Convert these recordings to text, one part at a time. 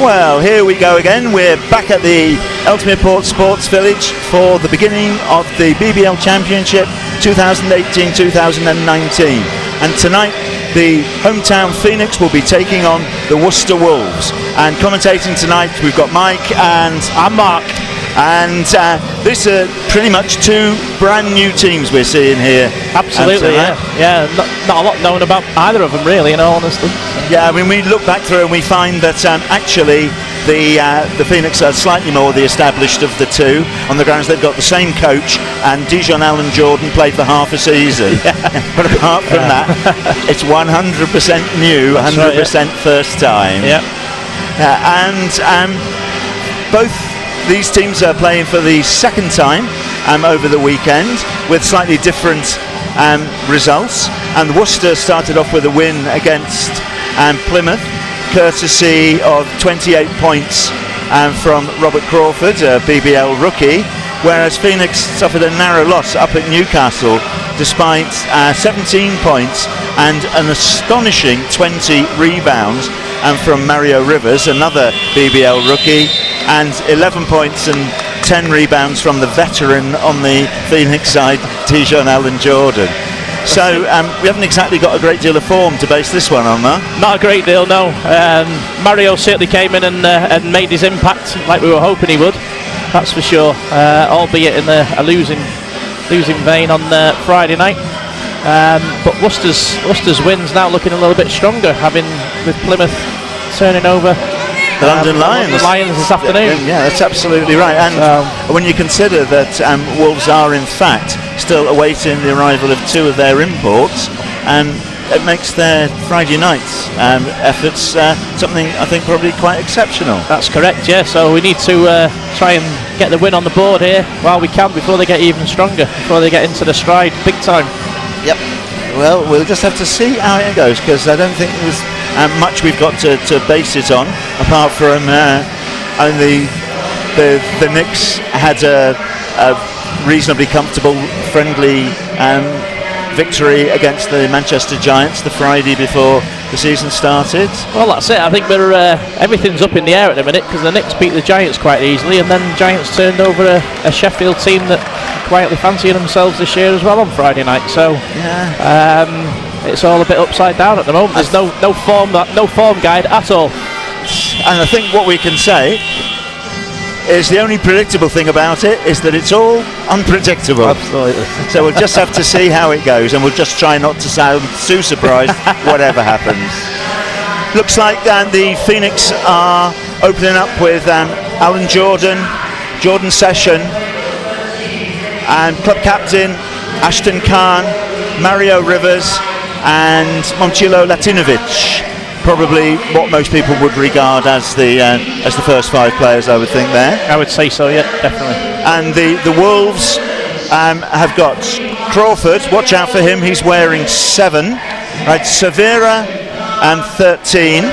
Well, here we go again. We're back at the Ellesmere Port Sports Village for the beginning of the BBL Championship 2018-2019. And tonight, the hometown Phoenix will be taking on the Worcester Wolves. And commentating tonight, we've got Mike and I'm Mark. And these are pretty much two brand new teams we're seeing here. Absolutely, yeah. Not a lot known about either of them, really, in all honesty. Yeah, I mean, we look back through and we find that actually the Phoenix are slightly more the established of the two, on the grounds they've got the same coach, and Dijon Alan Jordan played for half a season. Yeah. But apart from that, it's 100% new, 100% first time. Yeah. And both these teams are playing for the second time over the weekend with slightly different results. And Worcester started off with a win against Plymouth, courtesy of 28 points from Robert Crawford, a BBL rookie, whereas Phoenix suffered a narrow loss up at Newcastle despite 17 points and an astonishing 20 rebounds from Mario Rivers, another BBL rookie, and 11 points and 10 rebounds from the veteran on the Phoenix side, Dijon Alan Jordan. So we haven't exactly got a great deal of form to base this one on, though. Not a great deal, no. Mario certainly came in and made his impact like we were hoping he would. That's for sure. Albeit in a losing vein on Friday night. But Worcester's wins now looking a little bit stronger, having with Plymouth turning over the London Lions this afternoon. Yeah, that's absolutely right. And when you consider that Wolves are in fact still awaiting the arrival of two of their imports, it makes their Friday night's efforts something I think probably quite exceptional. That's correct, yeah. So we need to try and get the win on the board here while we can before they get even stronger, before they get into the stride big time. Yep. Well, we'll just have to see how it goes, because I don't think there's much we've got to base it on, apart from only the Knicks had a reasonably comfortable, friendly victory against the Manchester Giants the Friday before the season started. Well, that's it. I think everything's up in the air at the minute, because the Knicks beat the Giants quite easily, and then the Giants turned over a Sheffield team that quietly fancying themselves this year as well on Friday night. So yeah. It's all a bit upside down at the moment. There's no form guide at all. And I think what we can say is the only predictable thing about it is that it's all unpredictable. Absolutely. So we'll just have to see how it goes, and we'll just try not to sound too surprised whatever happens. Looks like the Phoenix are opening up with Alan Jordan, Jordan Session, and club captain Ashton Khan, Mario Rivers, and Momcilo Latinovic. Probably what most people would regard as the first five players, I would think there. I would say so, yeah, definitely. And the Wolves have got Crawford. Watch out for him. He's wearing 7. Right, Severa 13.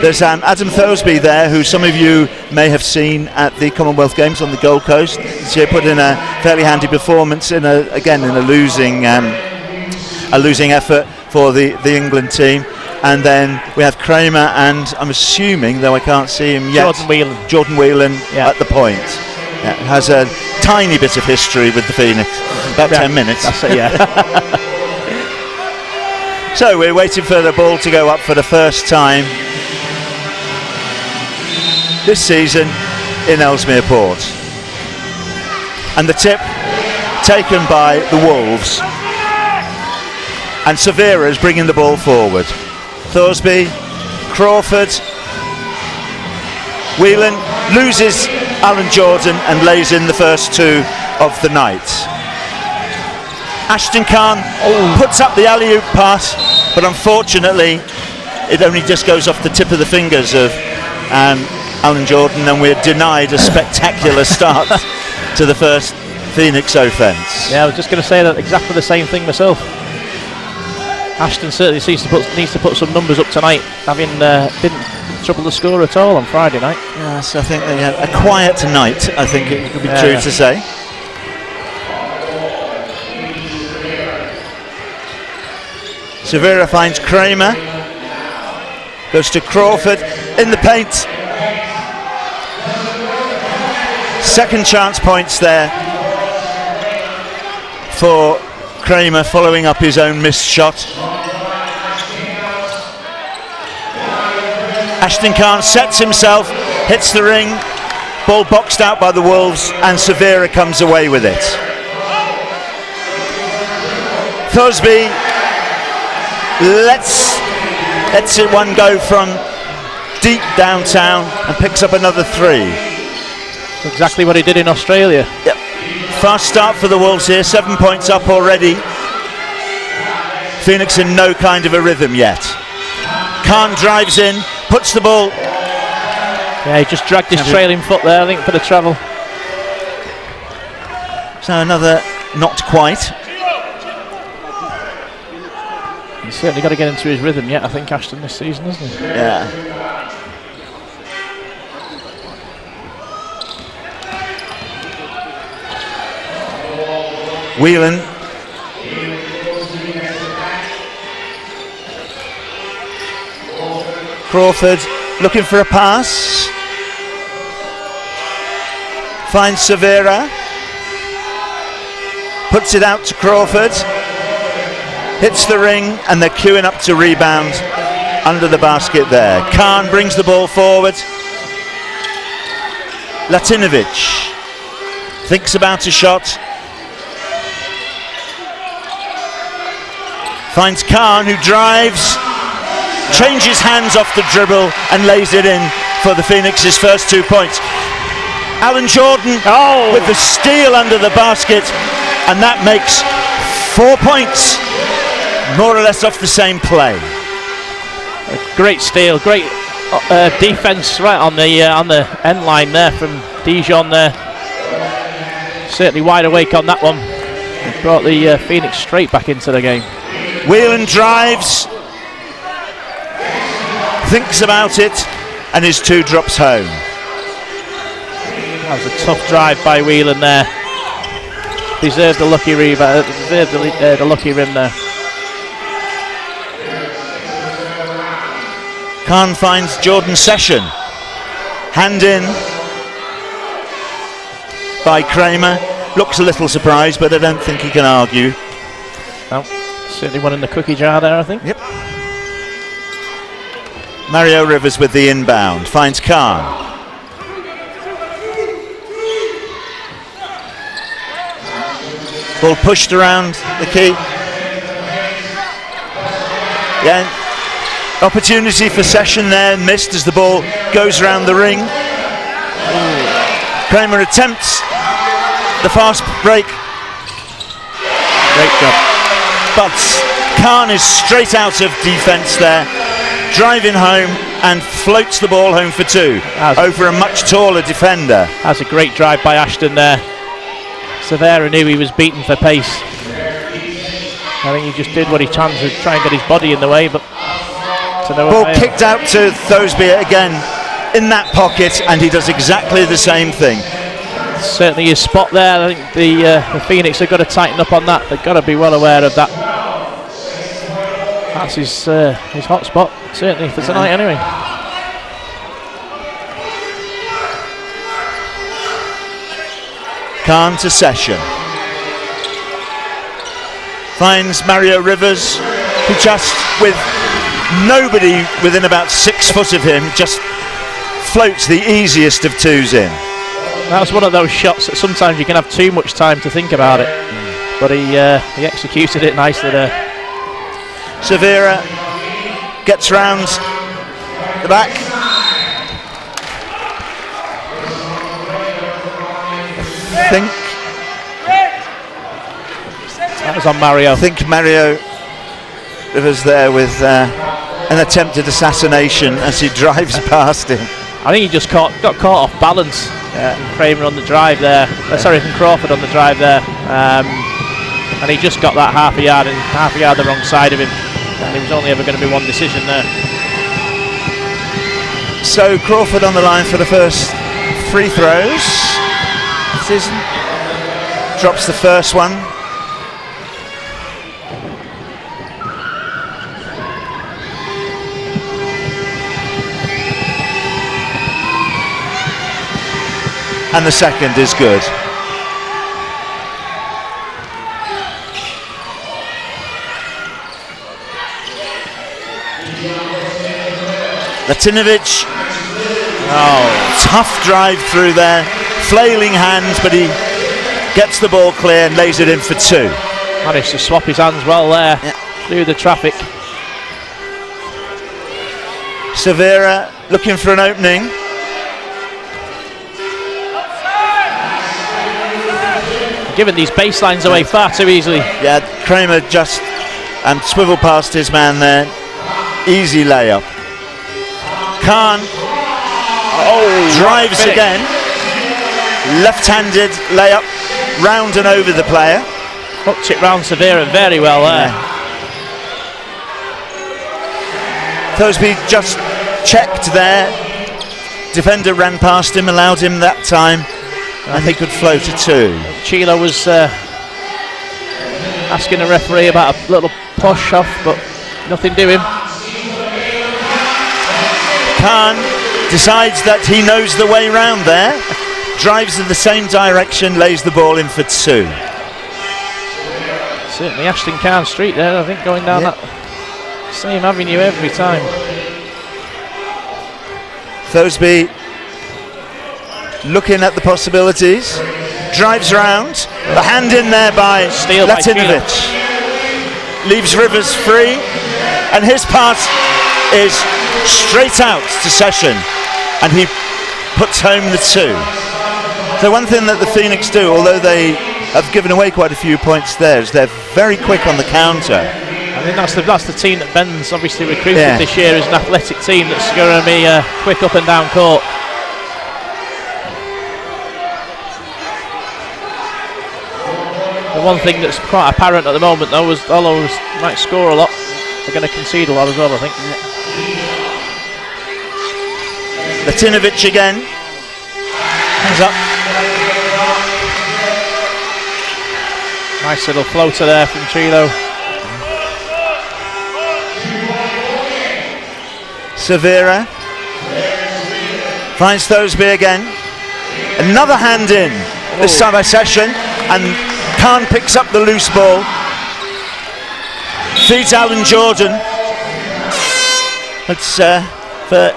There's Adam Thoresby there, who some of you may have seen at the Commonwealth Games on the Gold Coast. He put in a fairly handy performance in a losing effort for the England team. And then we have Kramer and, I'm assuming, though I can't see him yet, Jordan Whelan at the point. Yeah, has a tiny bit of history with the Phoenix, about 10 minutes. That's it, yeah. So we're waiting for the ball to go up for the first time this season in Ellesmere Port. And the tip taken by the Wolves. And Severa is bringing the ball forward. Thoresby, Crawford, Whelan loses Alan Jordan and lays in the first two of the night. Ashton Khan puts up the alley-oop pass, but unfortunately it only just goes off the tip of the fingers of Alan Jordan, and we're denied a spectacular start to the first Phoenix offence. Yeah, I was just going to say that exactly the same thing myself. Ashton certainly needs to put some numbers up tonight, having didn't trouble the score at all on Friday night. Yes, I think they had a quiet night, I think it would be true to say. Severa finds Kramer, goes to Crawford in the paint, Second chance points there for Kramer, following up his own missed shot. Ashton Khan sets himself, hits the ring, ball boxed out by the Wolves, and Severa comes away with it. Thosby lets it one go from deep downtown and picks up another 3. Exactly what he did in Australia. Yep. Fast start for the Wolves here, 7 points up already. Phoenix in no kind of a rhythm yet. Khan drives in, puts the ball. Yeah, he just dragged his trailing foot there, I think, for the travel. So another not quite. He's certainly got to get into his rhythm yet, I think, Ashton, this season, isn't he? Yeah. Whelan. Crawford looking for a pass. Finds Severa. Puts it out to Crawford. Hits the ring, and they're queuing up to rebound under the basket there. Khan brings the ball forward. Latinovic thinks about a shot. Finds Khan, who drives, changes hands off the dribble and lays it in for the Phoenix's first 2 points. Alan Jordan with the steal under the basket, and that makes 4 points, more or less off the same play. A great steal, great defence right on the end line there from Dijon there. Certainly wide awake on that one. Brought the Phoenix straight back into the game. Whelan drives, thinks about it, and his 2 drops home. That was a tough drive by Whelan there. Deserved the lucky rebound, deserved the lucky rim there. Khan finds Jordan Session. Hand in by Kramer. Looks a little surprised, but I don't think he can argue. No, certainly one in the cookie jar there, I think. Yep. Mario Rivers with the inbound. Finds Khan. Ball pushed around the key. Yeah. Opportunity for Session there, missed as the ball goes around the ring. Kramer attempts the fast break. Great job. But Khan is straight out of defence there, driving home and floats the ball home for 2 over a much taller defender. That's a great drive by Ashton there. Severa knew he was beaten for pace. I think he just did what he can to try and get his body in the way, but to no ball avail. Kicked out to Thosby again in that pocket, and he does exactly the same thing. Certainly his spot there. I think the Phoenix have got to tighten up on that. They've got to be well aware of that. That's his hot spot, certainly for tonight anyway. Khan to Session. Finds Mario Rivers, who just, with nobody within about 6 foot of him, just floats the easiest of 2s in. That was one of those shots that sometimes you can have too much time to think about it. But he executed it nicely there. Severa gets round the back. I think that was on Mario. I think Mario Rivers there with an attempted assassination as he drives past him. I think he just got caught off balance. Kramer on the drive there. Sorry, from Crawford on the drive there. And he just got that half a yard the wrong side of him. And there was only ever going to be one decision there. So Crawford on the line for the first free throws. Season drops the first one. and the second is good. Latinovic, tough drive through there, flailing hands, but he gets the ball clear and lays it in for 2. Managed to swap his hands well there through the traffic. Severa looking for an opening. Giving these baselines away far too easily. Yeah, Kramer just swivel past his man there. Easy layup. Khan drives again. Left-handed layup, round and over the player. Hooked it round Severa very well there. Thosby just checked there. Defender ran past him, allowed him that time, and he could float to 2. Chilo was asking the referee about a little push off, but nothing doing. Khan decides that he knows the way round there, drives in the same direction, lays the ball in for 2. Certainly Ashton Khan Street there, I think, going down that same avenue every time. Thosby looking at the possibilities, drives round, the hand in there by Latinovic. Leaves Rivers free, and his pass is straight out to Session, and he puts home the 2. So one thing that the Phoenix do, although they have given away quite a few points there, is they're very quick on the counter. I think that's the team that Ben's obviously recruited this year, is an athletic team that's going to be quick up and down court. The one thing that's quite apparent at the moment, though, is although might score a lot, they're going to concede a lot as well, I think. Latinovic again. Hands up. Nice little floater there from Chilo. Severa finds Thosby again. Another hand in, this time by Session, and Khan picks up the loose ball. Feeds Alan Jordan. But for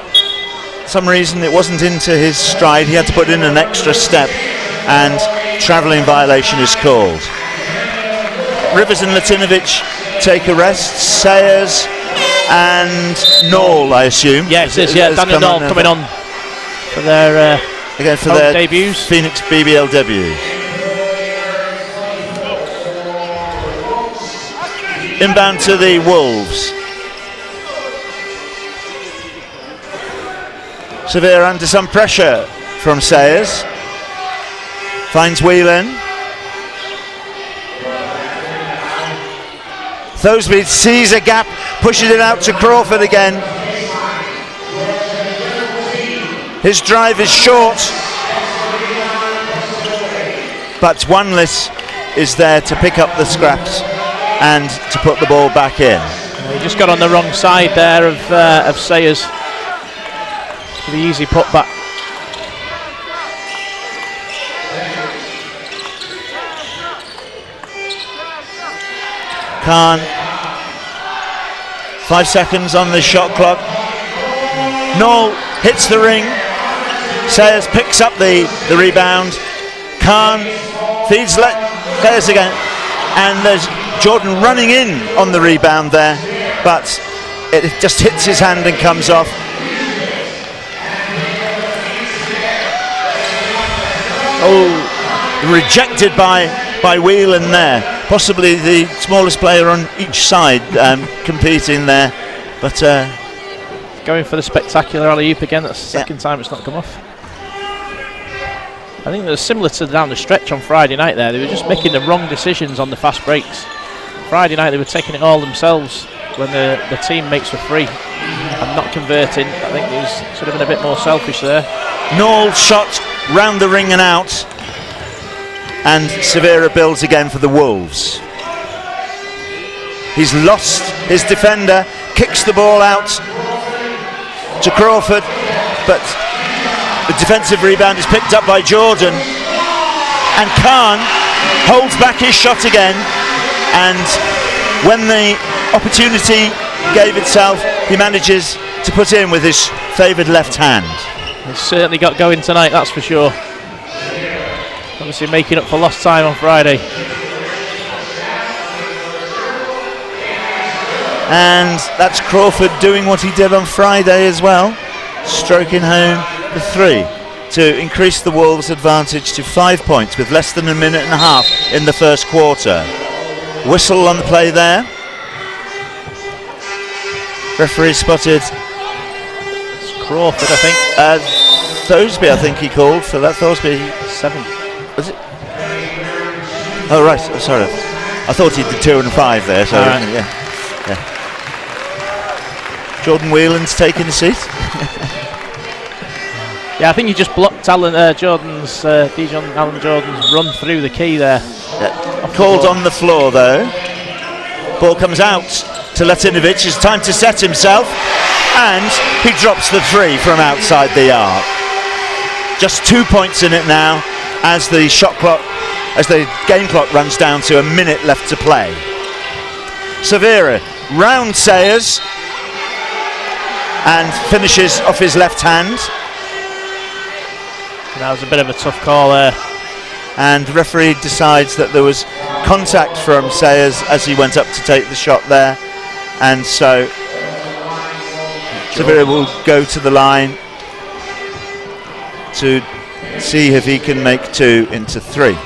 some reason it wasn't into his stride. He had to put in an extra step, and travelling violation is called. Rivers and Latinovic take a rest. Sayers and Knoll, I assume. Yes, Daniel Knoll coming on for their again for their debuts. Phoenix BBL debuts. Inbound to the Wolves. Severe under some pressure from Sayers. Finds Whelan. Thosby sees a gap, pushes it out to Crawford again. His drive is short, but Wanless is there to pick up the scraps and to put the ball back in. He just got on the wrong side there of Sayers for the easy putback. Khan, 5 seconds on the shot clock. Knoll hits the ring. Sayers picks up the rebound. Khan feeds Sayers again, and there's Jordan running in on the rebound there, but it just hits his hand and comes off. Rejected by Whelan there. Possibly the smallest player on each side competing there, but going for the spectacular alley-oop again. That's the second time it's not come off. I think it was similar to down the stretch on Friday night there. They were just making the wrong decisions on the fast breaks. Friday night they were taking it all themselves when the teammates were free and not converting. I think it was sort of been a bit more selfish there. Knoll shot round the ring and out, and Severa builds again for the Wolves. He's lost his defender, kicks the ball out to Crawford, but The defensive rebound is picked up by Jordan, and Khan holds back his shot again, and when the opportunity gave itself, he manages to put in with his favoured left hand. He's certainly got going tonight, that's for sure. Obviously making up for lost time on Friday. And that's Crawford doing what he did on Friday as well, stroking home the 3 to increase the Wolves' advantage to 5 points with less than a minute and a half in the first quarter. Whistle on the play there. Referee spotted Crawford, I think. Thorsby, I think he called for that. Thorsby 7. Was it? Oh right, sorry. I thought he did 2 and 5 there. So right. yeah. Jordan Whelan's taking the seat. Yeah, I think he just blocked Dijon Allen Jordan's run through the key there. Yeah. Called on the floor though. Ball comes out to Latinovic. It's time to set himself, and he drops the 3 from outside the arc. Just 2 points in it now, as the game clock runs down to a minute left to play. Severa round Sayers and finishes off his left hand. That was a bit of a tough call there. And the referee decides that there was contact from Sayers as he went up to take the shot there, and so Severa will go to the line to see if he can make 2 into 3.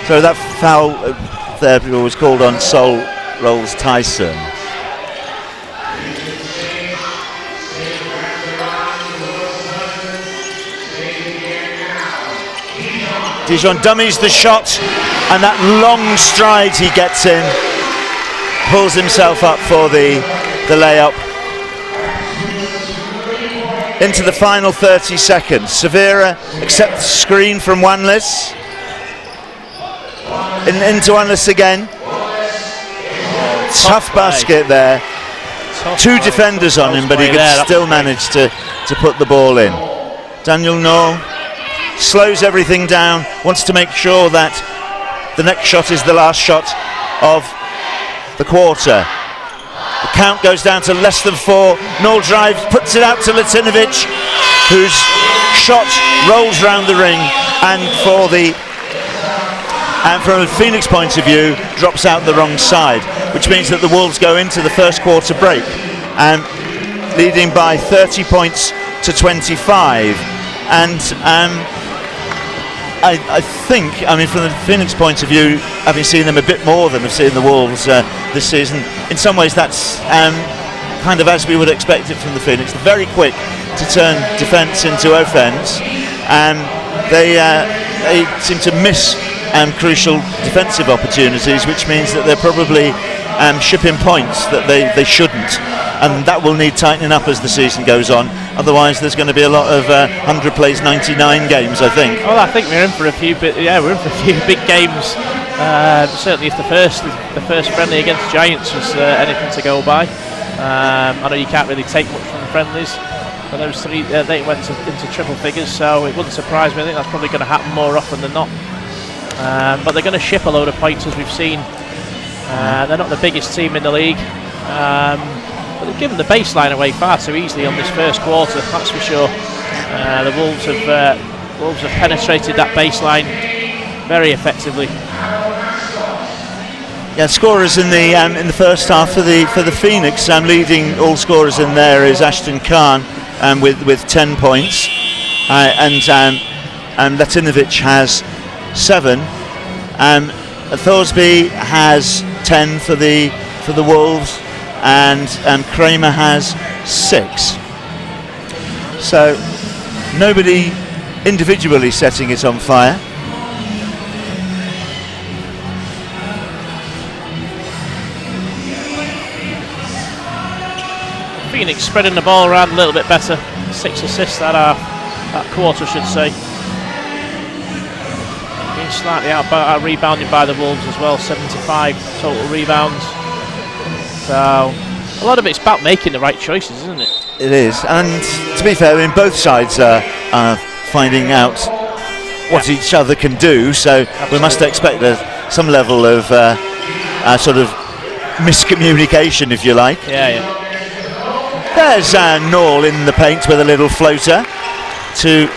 So that foul there was called on Sol Rolls Tyson. Dijon dummies the shot, and that long stride he gets in, pulls himself up for the layup. Into the final 30 seconds. Severa accepts the screen from Wanless. Into Wanless again. Tough basket there. Two defenders on him, but he could still manage to put the ball in. Daniel Noel slows everything down, wants to make sure that the next shot is the last shot of the quarter. The count goes down to less than 4. Noel drives, puts it out to Latinovic, whose shot rolls round the ring, and from a Phoenix point of view, drops out the wrong side, which means that the Wolves go into the first quarter break, leading by 30 points to 25. And I think, from the Phoenix point of view, having seen them a bit more than I've seen the Wolves this season, in some ways that's kind of as we would expect it from the Phoenix. They're very quick to turn defence into offence, and they seem to miss crucial defensive opportunities, which means that they're probably shipping points that they shouldn't, and that will need tightening up as the season goes on. Otherwise, there's going to be a lot of 100 plays 99 games, I think. Well, I think we're in for a few big games. Certainly, if the first friendly against Giants was anything to go by. I know you can't really take much from the friendlies, but those three they went into triple figures, so it wouldn't surprise me. I think that's probably going to happen more often than not. But they're going to ship a load of points, as we've seen. They're not the biggest team in the league, but they've given the baseline away far too easily on this first quarter, that's for sure. The Wolves have penetrated that baseline very effectively. Yeah, scorers in the first half for the Phoenix, leading all scorers in there is Ashton Khan with 10 points, and Latinovic has 7. Thorsby has 10 for the Wolves, and Kramer has 6. So nobody individually setting it on fire. Phoenix spreading the ball around a little bit better. 6 assists that quarter, should say. slightly out rebounded by the Wolves as well. 75 total rebounds. So a lot of it's about making the right choices, isn't it? It is, and to be fair, I mean, both sides are finding out what each other can do. So we must expect some level of sort of miscommunication, if you like. Yeah. There's Noel in the paint with a little floater to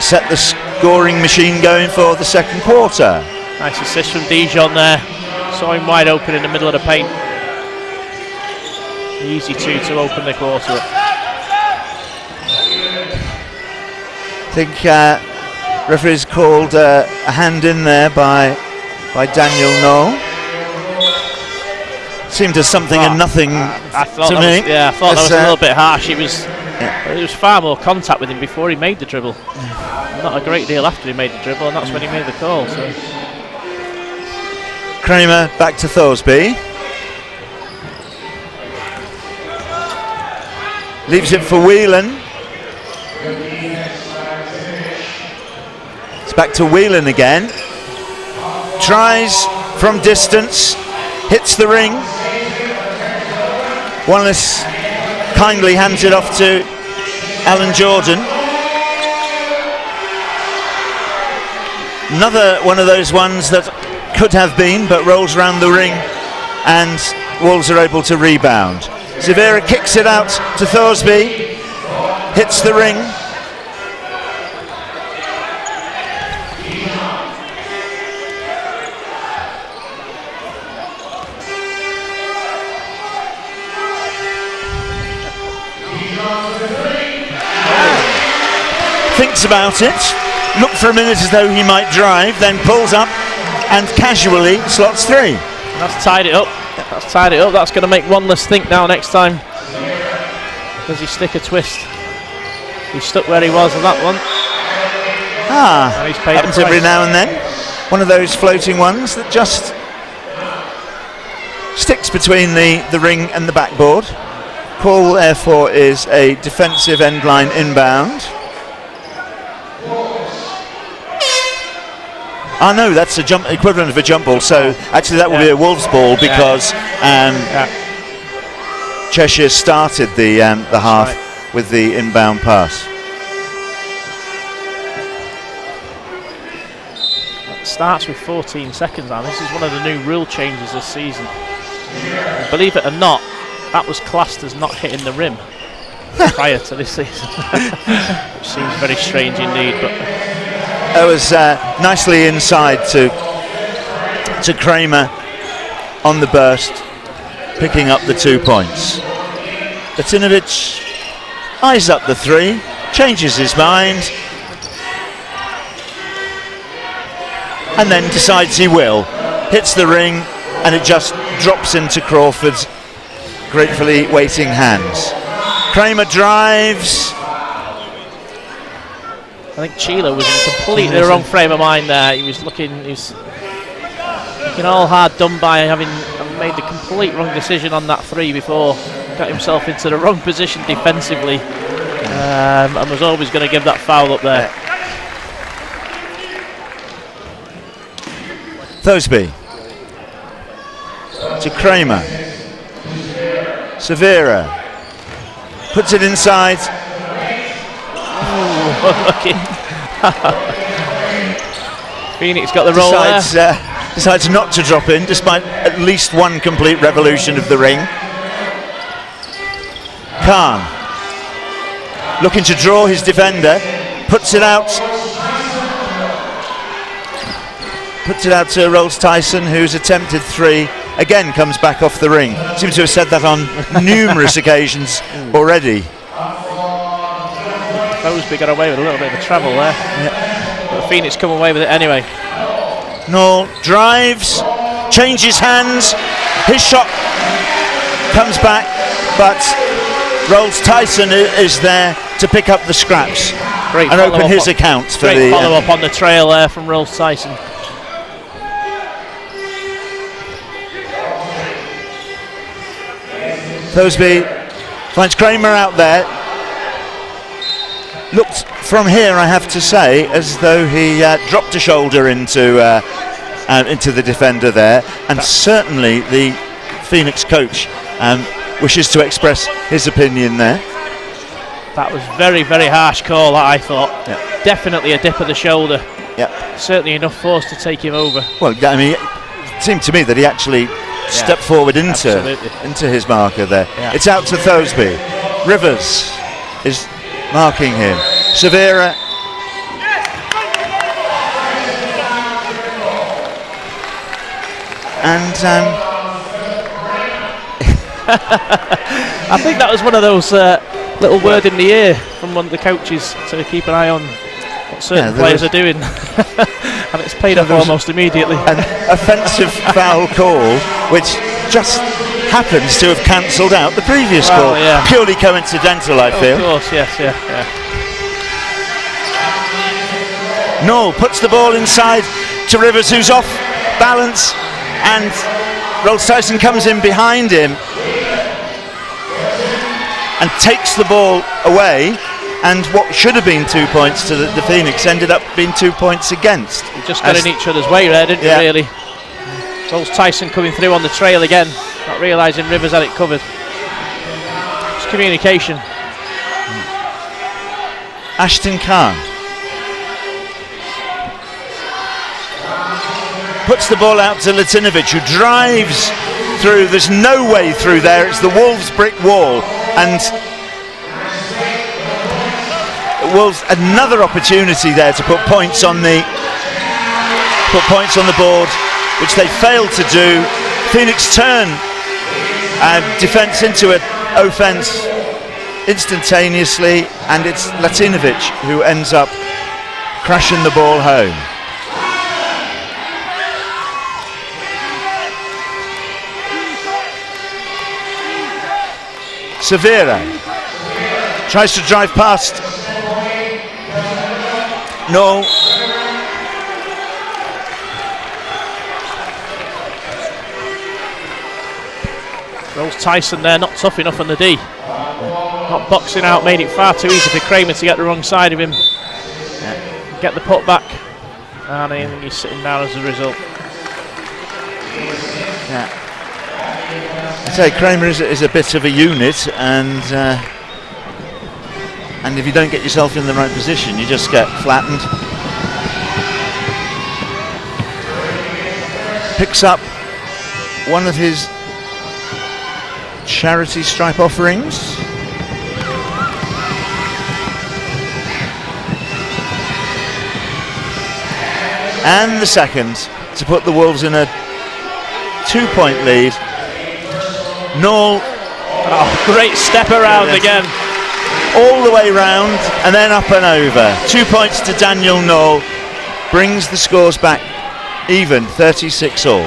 set the scoring machine going for the second quarter. Nice assist from Dijon there. Saw him wide open in the middle of the paint. Easy to open the quarter up. I think referee's called a hand in there by Daniel Noel. Seemed as something and nothing I thought to me. I thought that was a little bit harsh. It was far more contact with him before he made the dribble. Not a great deal after he made the dribble, and that's when he made the call. So Kramer back to Thorsby. Leaves it for Whelan. It's back to Whelan again. Tries from distance. Hits the ring. Wallace kindly hands it off to Alan Jordan. Another one of those ones that could have been, but rolls around the ring, and Wolves are able to rebound. Severa kicks it out to Thorsby, hits the ring. Thinks about it, looked for a minute as though he might drive, then pulls up and casually slots three. That's tied it up. That's going to make one less think now next time. Does he stick a twist? He stuck where he was on that one. And he's paid Happens every now and then. One of those floating ones that just sticks between the ring and the backboard. Call therefore is a defensive end line inbound. No, that's a jump equivalent of a jump ball. So actually, that will be a Wolves ball because Cheshire started the half with the inbound pass. It starts with 14 seconds now. This is one of the new rule changes this season. And believe it or not, that was classed as not hitting the rim prior to this season, which seems very strange indeed. But it was nicely inside to Kramer on the burst, picking up the 2 points. Latinovic eyes up the three, changes his mind, and then decides he will. Hits the ring, and it just drops into Crawford's gratefully waiting hands. Kramer drives. I think Chila was in completely the wrong frame of mind there. He was looking all hard done by having made the complete wrong decision on that three before. Got himself into the wrong position defensively, and was always going to give that foul up there. Thorsby to Kramer. Severa puts it inside. Phoenix got the roll decides not to drop in despite at least one complete revolution of the ring. Khan looking to draw his defender, puts it out to Rolls Tyson, who's attempted three, again comes back off the ring. Seems to have said that on numerous occasions already. Thorsby got away with a little bit of a travel there. But Phoenix come away with it anyway. Noel drives, changes hands, his shot comes back, but Rolls Tyson is there to pick up the scraps and open his account for the follow-up on the trail there from Rolls Tyson. Thorsby finds Kramer out there. looked from here, I have to say, as though he dropped a shoulder into the defender there, and certainly the Phoenix coach wishes to express his opinion there. That was very, very harsh call, I thought. Yeah. Definitely a dip of the shoulder. Yeah. Certainly enough force to take him over. Well, I mean, it seemed to me that he actually stepped forward into his marker there. Yeah. It's out to Thosby. Rivers is marking him. Severa. And I think that was one of those little word in the ear from one of the coaches to keep an eye on what certain players are doing. And it's paid off almost immediately. An offensive foul call, which just happens to have cancelled out the previous call. Yeah. Purely coincidental, I feel. Of course, yes, yeah. Noel puts the ball inside to Rivers, who's off balance, and Rolls Tyson comes in behind him and takes the ball away, and what should have been 2 points to the Phoenix ended up being 2 points against. You just got in each other's way there, didn't you, really? Rolls Tyson coming through on the trail again, not realising Rivers had it covered. It's communication. Ashton Khan puts the ball out to Latinovic, who drives through. There's no way through there. It's the Wolves' brick wall, and Wolves another opportunity there to put points on the board, which they failed to do. Phoenix turn defence into an offence instantaneously, and it's Latinovic who ends up crashing the ball home. Severa tries to drive past Noel. Rolls Tyson there, not tough enough on the D. Not boxing out, made it far too easy for Kramer to get the wrong side of him. Get the put back, and I think he's sitting down as a result. Yeah. I say Kramer is a bit of a unit, and if you don't get yourself in the right position, you just get flattened. Picks up one of his charity stripe offerings. And the second to put the Wolves in a 2-point lead. Noel, great step around again. All the way round and then up and over. 2 points to Daniel Noel. Brings the scores back even, 36 all.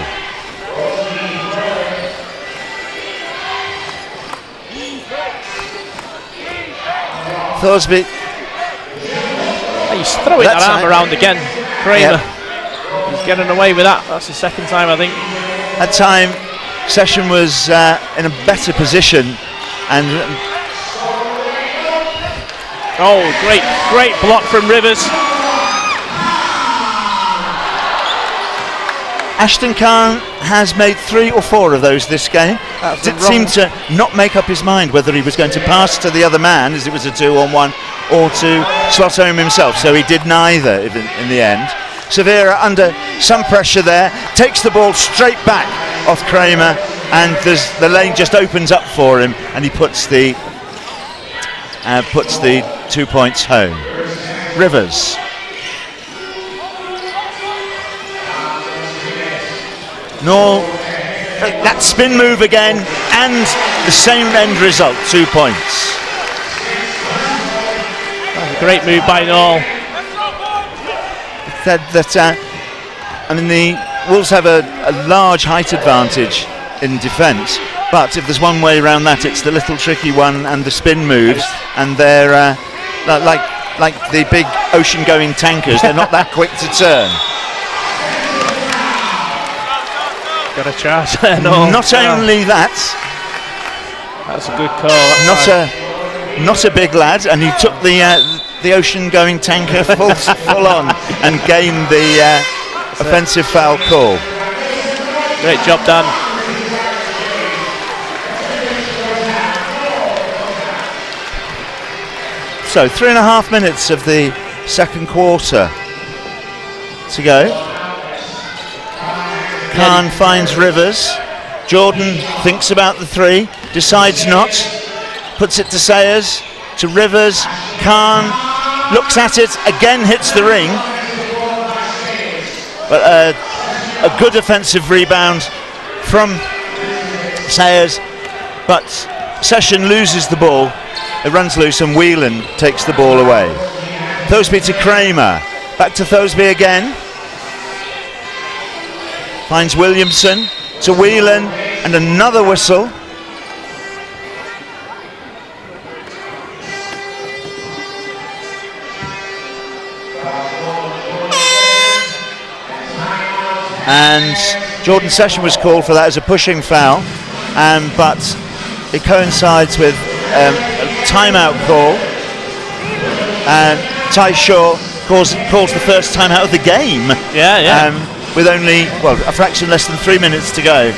Thorsby. He's throwing that arm around again. Kramer. He's getting away with that. That's the second time, I think. That time Session was in a better position, and great block from Rivers. Ashton Khan has made 3 or 4 of those this game. Did seem to not make up his mind whether he was going to pass to the other man, as it was a 2-on-1, or to slot home himself, so he did neither in the end. Severa under some pressure there, takes the ball straight back off Kramer, and the lane just opens up for him, and he puts the 2 points home. Rivers. Noel, that spin move again, and the same end result, 2 points. That was a great move by Noel. I mean, the Wolves have a large height advantage in defence, but if there's one way around that, it's the little tricky one and the spin moves, and they're like the big ocean-going tankers. They're not that quick to turn. Got a charge there, Noel. Not only that, that's a good call. not a big lad, and he took the the ocean-going tanker full on and gain the offensive foul call. Great job, Dan. So 3.5 minutes of the second quarter to go. Khan finds Rivers. Jordan thinks about the three, decides not, puts it to Sayers, to Rivers. Khan looks at it, again hits the ring. But a good offensive rebound from Sayers, but Session loses the ball. It runs loose and Whelan takes the ball away. Thosby to Kramer. Back to Thosby again. Finds Williamson to Whelan and another whistle. And Jordan Session was called for that as a pushing foul, but it coincides with a timeout call. And Ty Shaw calls the first timeout of the game. With only, a fraction less than 3 minutes to go.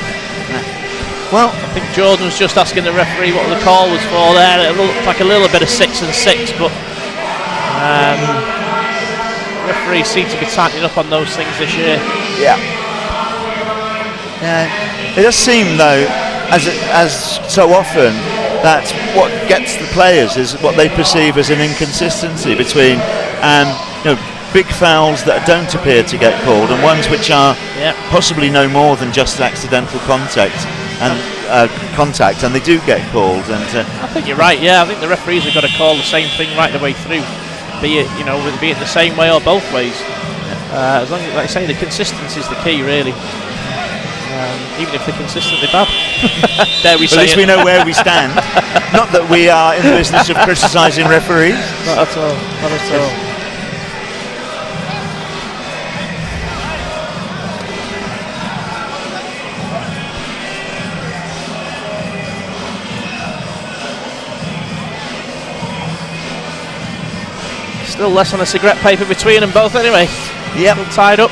Well, I think Jordan was just asking the referee what the call was for there. It looked like a little bit of 6 and 6, but referees seem to be tightening up on those things this year. Yeah. It does seem, though, as so often, that what gets the players is what they perceive as an inconsistency between big fouls that don't appear to get called and ones which are possibly no more than just accidental contact, and they do get called. And I think you're right. I think the referees have got to call the same thing right the way through, be it the same way or both ways. As long as, like I say, the consistency is the key, really. Even if they're consistently bad. At least we know where we stand. Not that we are in the business of criticising referees. Not at all. Not at all. Still less on a cigarette paper between them both anyway. Yep. Still tied up.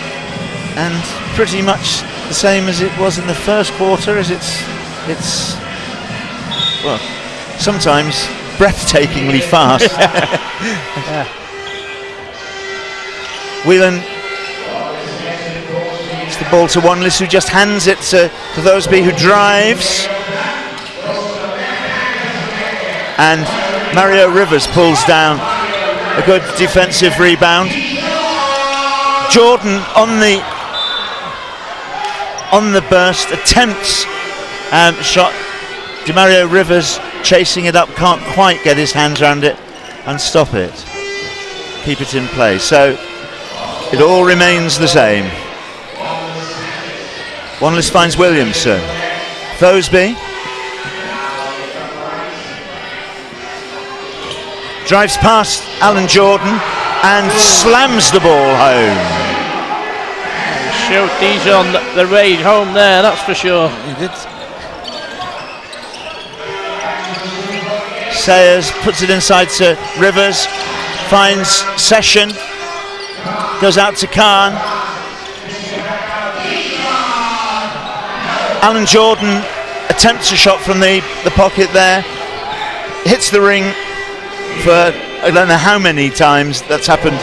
And pretty much the same as it was in the first quarter, as it's sometimes breathtakingly fast. Whelan, it's the ball to Wanless, who just hands it to Thosby, who drives. And Mario Rivers pulls down a good defensive rebound. Jordan on the burst attempts shot. Demario Rivers chasing it up, can't quite get his hands around it and stop it, keep it in play. So it all remains the same. Wanless finds Williamson. Thosby drives past Alan Jordan and slams the ball home. Showed Dijon the raid home there, that's for sure. He did. Sayers puts it inside to Rivers, finds Session, goes out to Khan. Alan Jordan attempts a shot from the pocket there, hits the ring for I don't know how many times that's happened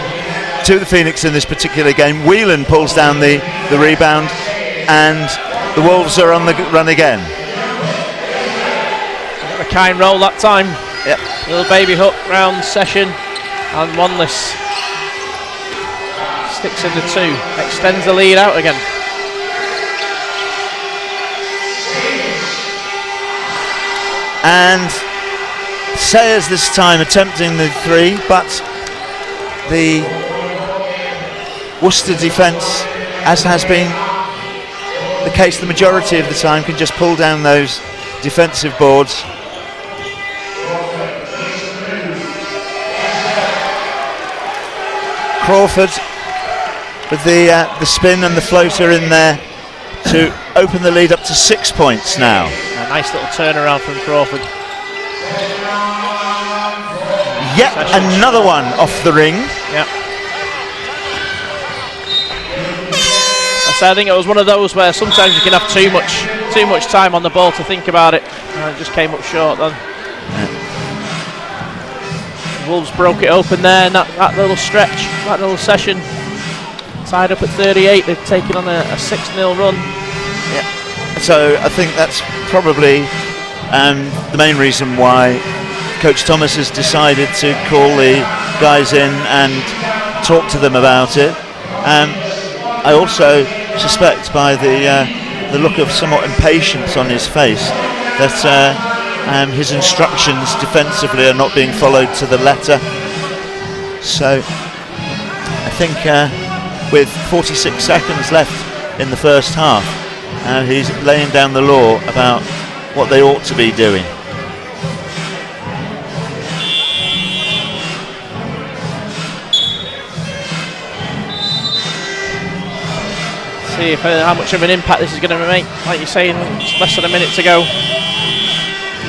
to the Phoenix in this particular game. Whelan pulls down the rebound and the Wolves are on the run again. A kind roll that time. Yep. Little baby hook round Session and Wanless sticks in the 2, extends the lead out again. And Sayers this time attempting the 3, but the Worcester defence, as has been the case the majority of the time, can just pull down those defensive boards. Crawford with the spin and the floater in there to open the lead up to 6 points now. A nice little turnaround from Crawford. Yep, another one off the ring. Yeah. So I think it was one of those where sometimes you can have too much time on the ball to think about it. It just came up short then. Wolves broke it open there in that little stretch, that little session. Tied up at 38, they've taken on a 6-0 run. Yeah. So I think that's probably the main reason why Coach Thomas has decided to call the guys in and talk to them about it. I also suspect by the look of somewhat impatience on his face that his instructions defensively are not being followed to the letter. So I think with 46 seconds left in the first half, he's laying down the law about what they ought to be doing. See if how much of an impact this is going to make. Like you're saying, it's less than a minute to go.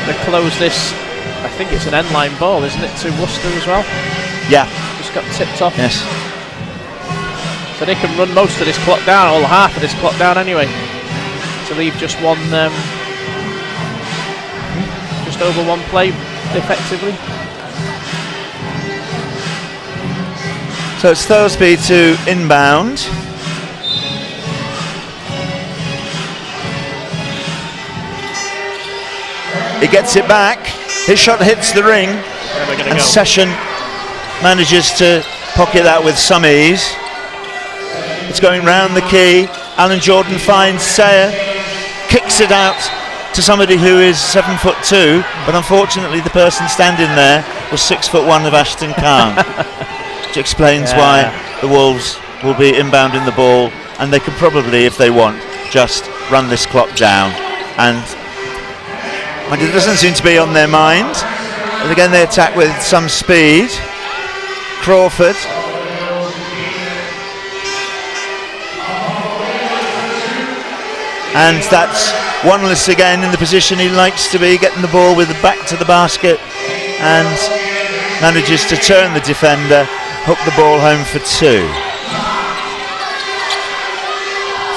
They close this. I think it's an end line ball, isn't it, to Worcester as well? Yeah. Just got tipped off. Yes. So they can run most of this clock down, or half of this clock down anyway, to leave just one, just over one play effectively. So it's Thurlesby to inbound. He gets it back. His shot hits the ring, and Session manages to pocket that with some ease. It's going round the key. Alan Jordan finds Sayer, kicks it out to somebody who is 7'2", but unfortunately the person standing there was 6'1" of Ashton Khan, which explains why the Wolves will be inbounding the ball, and they can probably, if they want, just run this clock down. And it doesn't seem to be on their mind. And again, they attack with some speed. Crawford. And that's Wanless again in the position he likes to be, getting the ball with the back to the basket, and manages to turn the defender, hook the ball home for 2.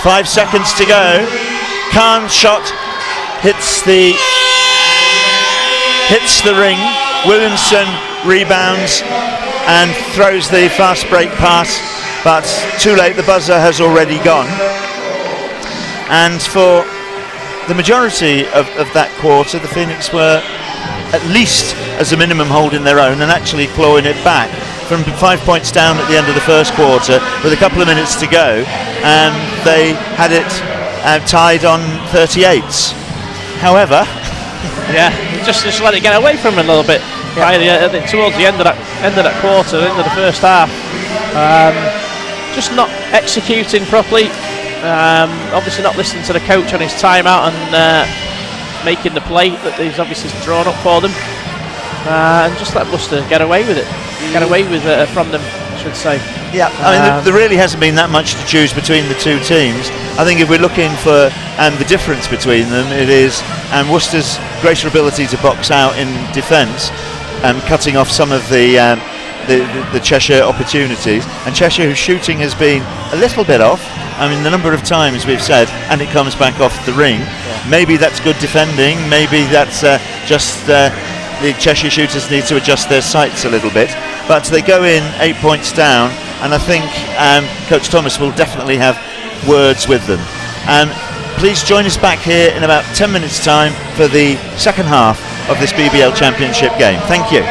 5 seconds to go. Khan's shot hits the ring. Williamson rebounds and throws the fast break pass, but too late, the buzzer has already gone. And for the majority of that quarter, the Phoenix were at least as a minimum holding their own and actually clawing it back from 5 points down at the end of the first quarter with a couple of minutes to go, and they had it tied on 38s. However, just let it get away from him a little bit towards the end of that quarter, end of the first half. Just not executing properly. Obviously not listening to the coach on his timeout and making the play that he's obviously drawn up for them, and just let Worcester get away with it, from them, I should say. Yeah, I mean, there really hasn't been that much to choose between the two teams. I think if we're looking for the difference between them, it is Worcester's greater ability to box out in defence, cutting off some of the Cheshire opportunities, and Cheshire, whose shooting has been a little bit off. I mean, the number of times we've said, and it comes back off the ring. Maybe that's good defending, maybe that's just the Cheshire shooters need to adjust their sights a little bit, but they go in 8 points down, and I think Coach Thomas will definitely have words with them. Please join us back here in about 10 minutes time for the second half of this BBL Championship game. Thank you.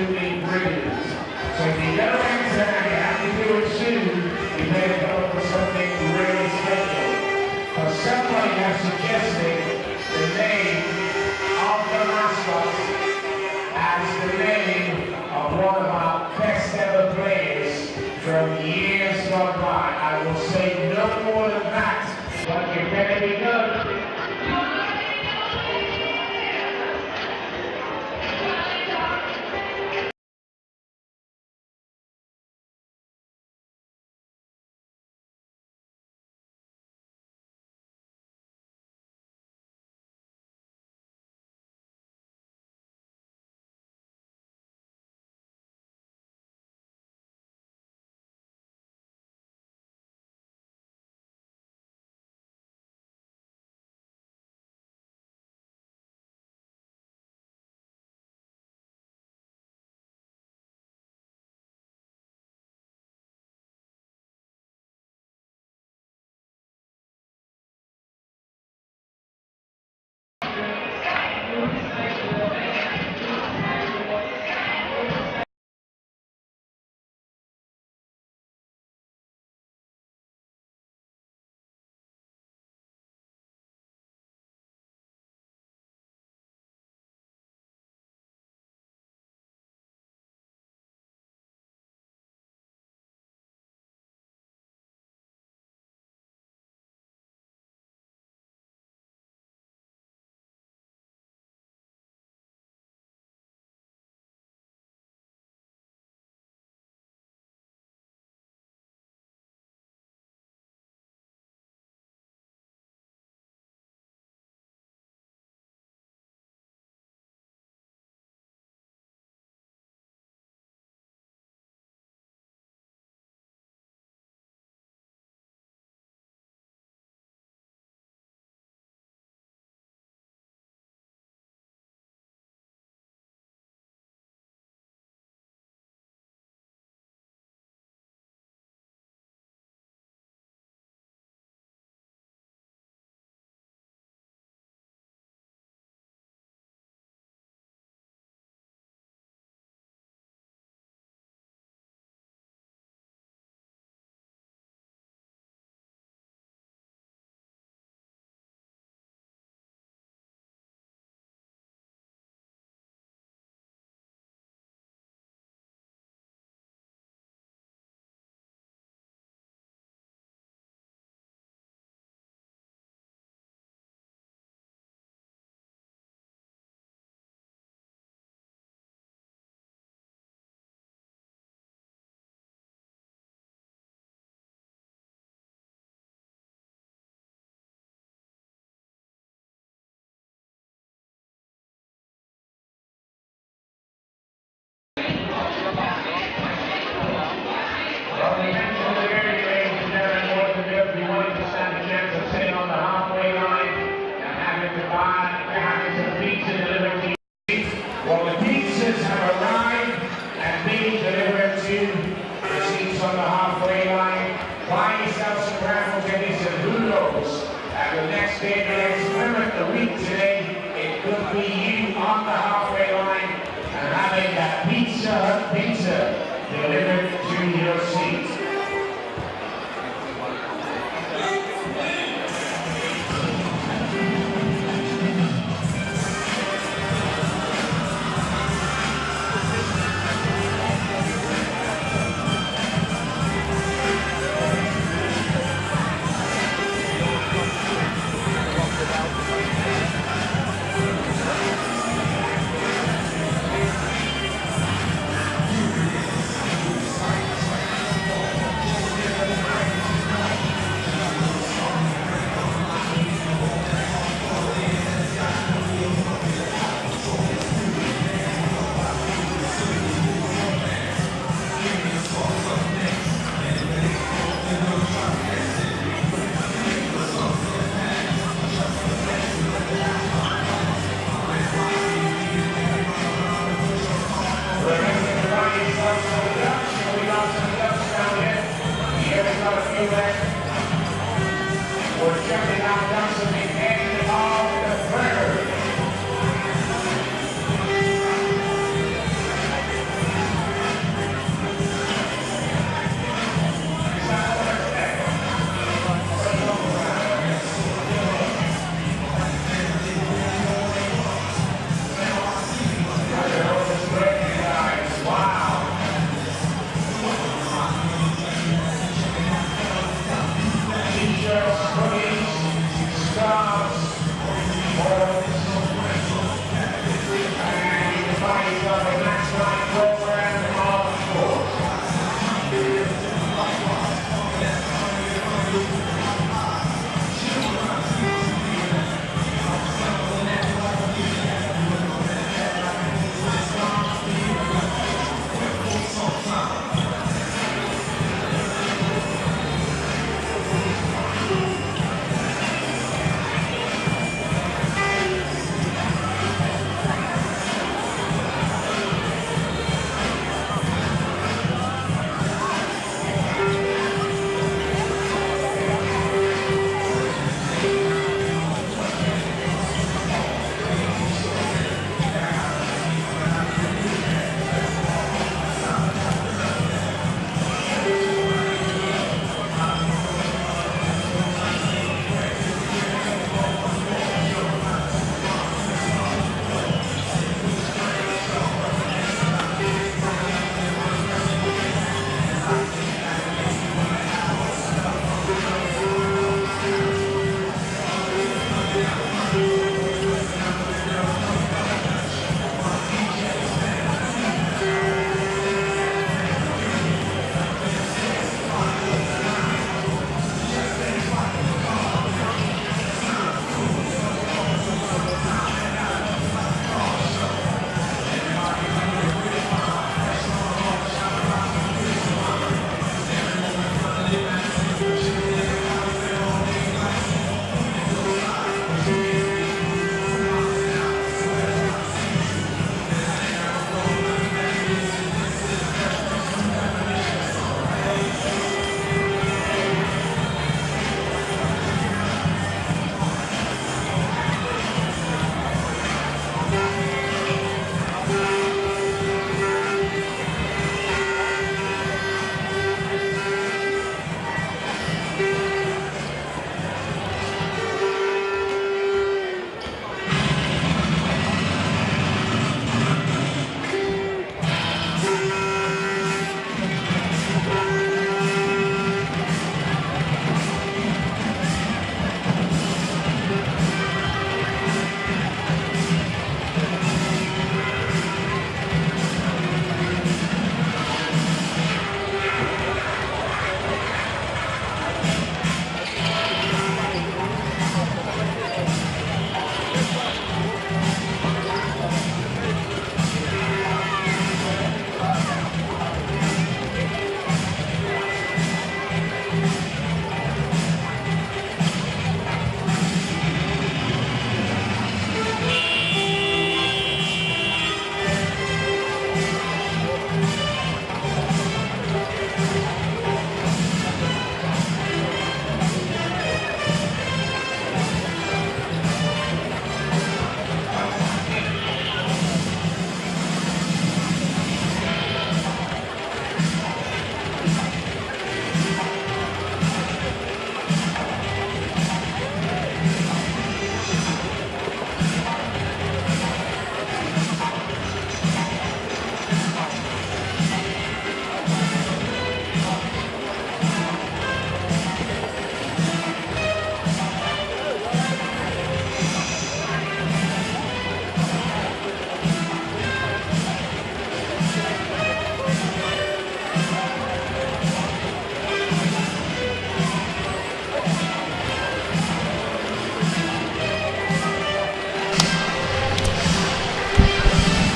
absolutely brilliant. So if you don't enter and you have to do it soon, you better go for something really special. Because somebody has suggested the name of the mascot as the name of one of our best ever players from years gone by. I will say no more than that, but you better be good. Well, the pizzas have arrived and been delivered to the seats on the halfway line. Buy yourself some raffle tickets and who knows, at the next day, the next limit, the week today, it could be you on the halfway line and having that Pizza Hut pizza delivered to your seat.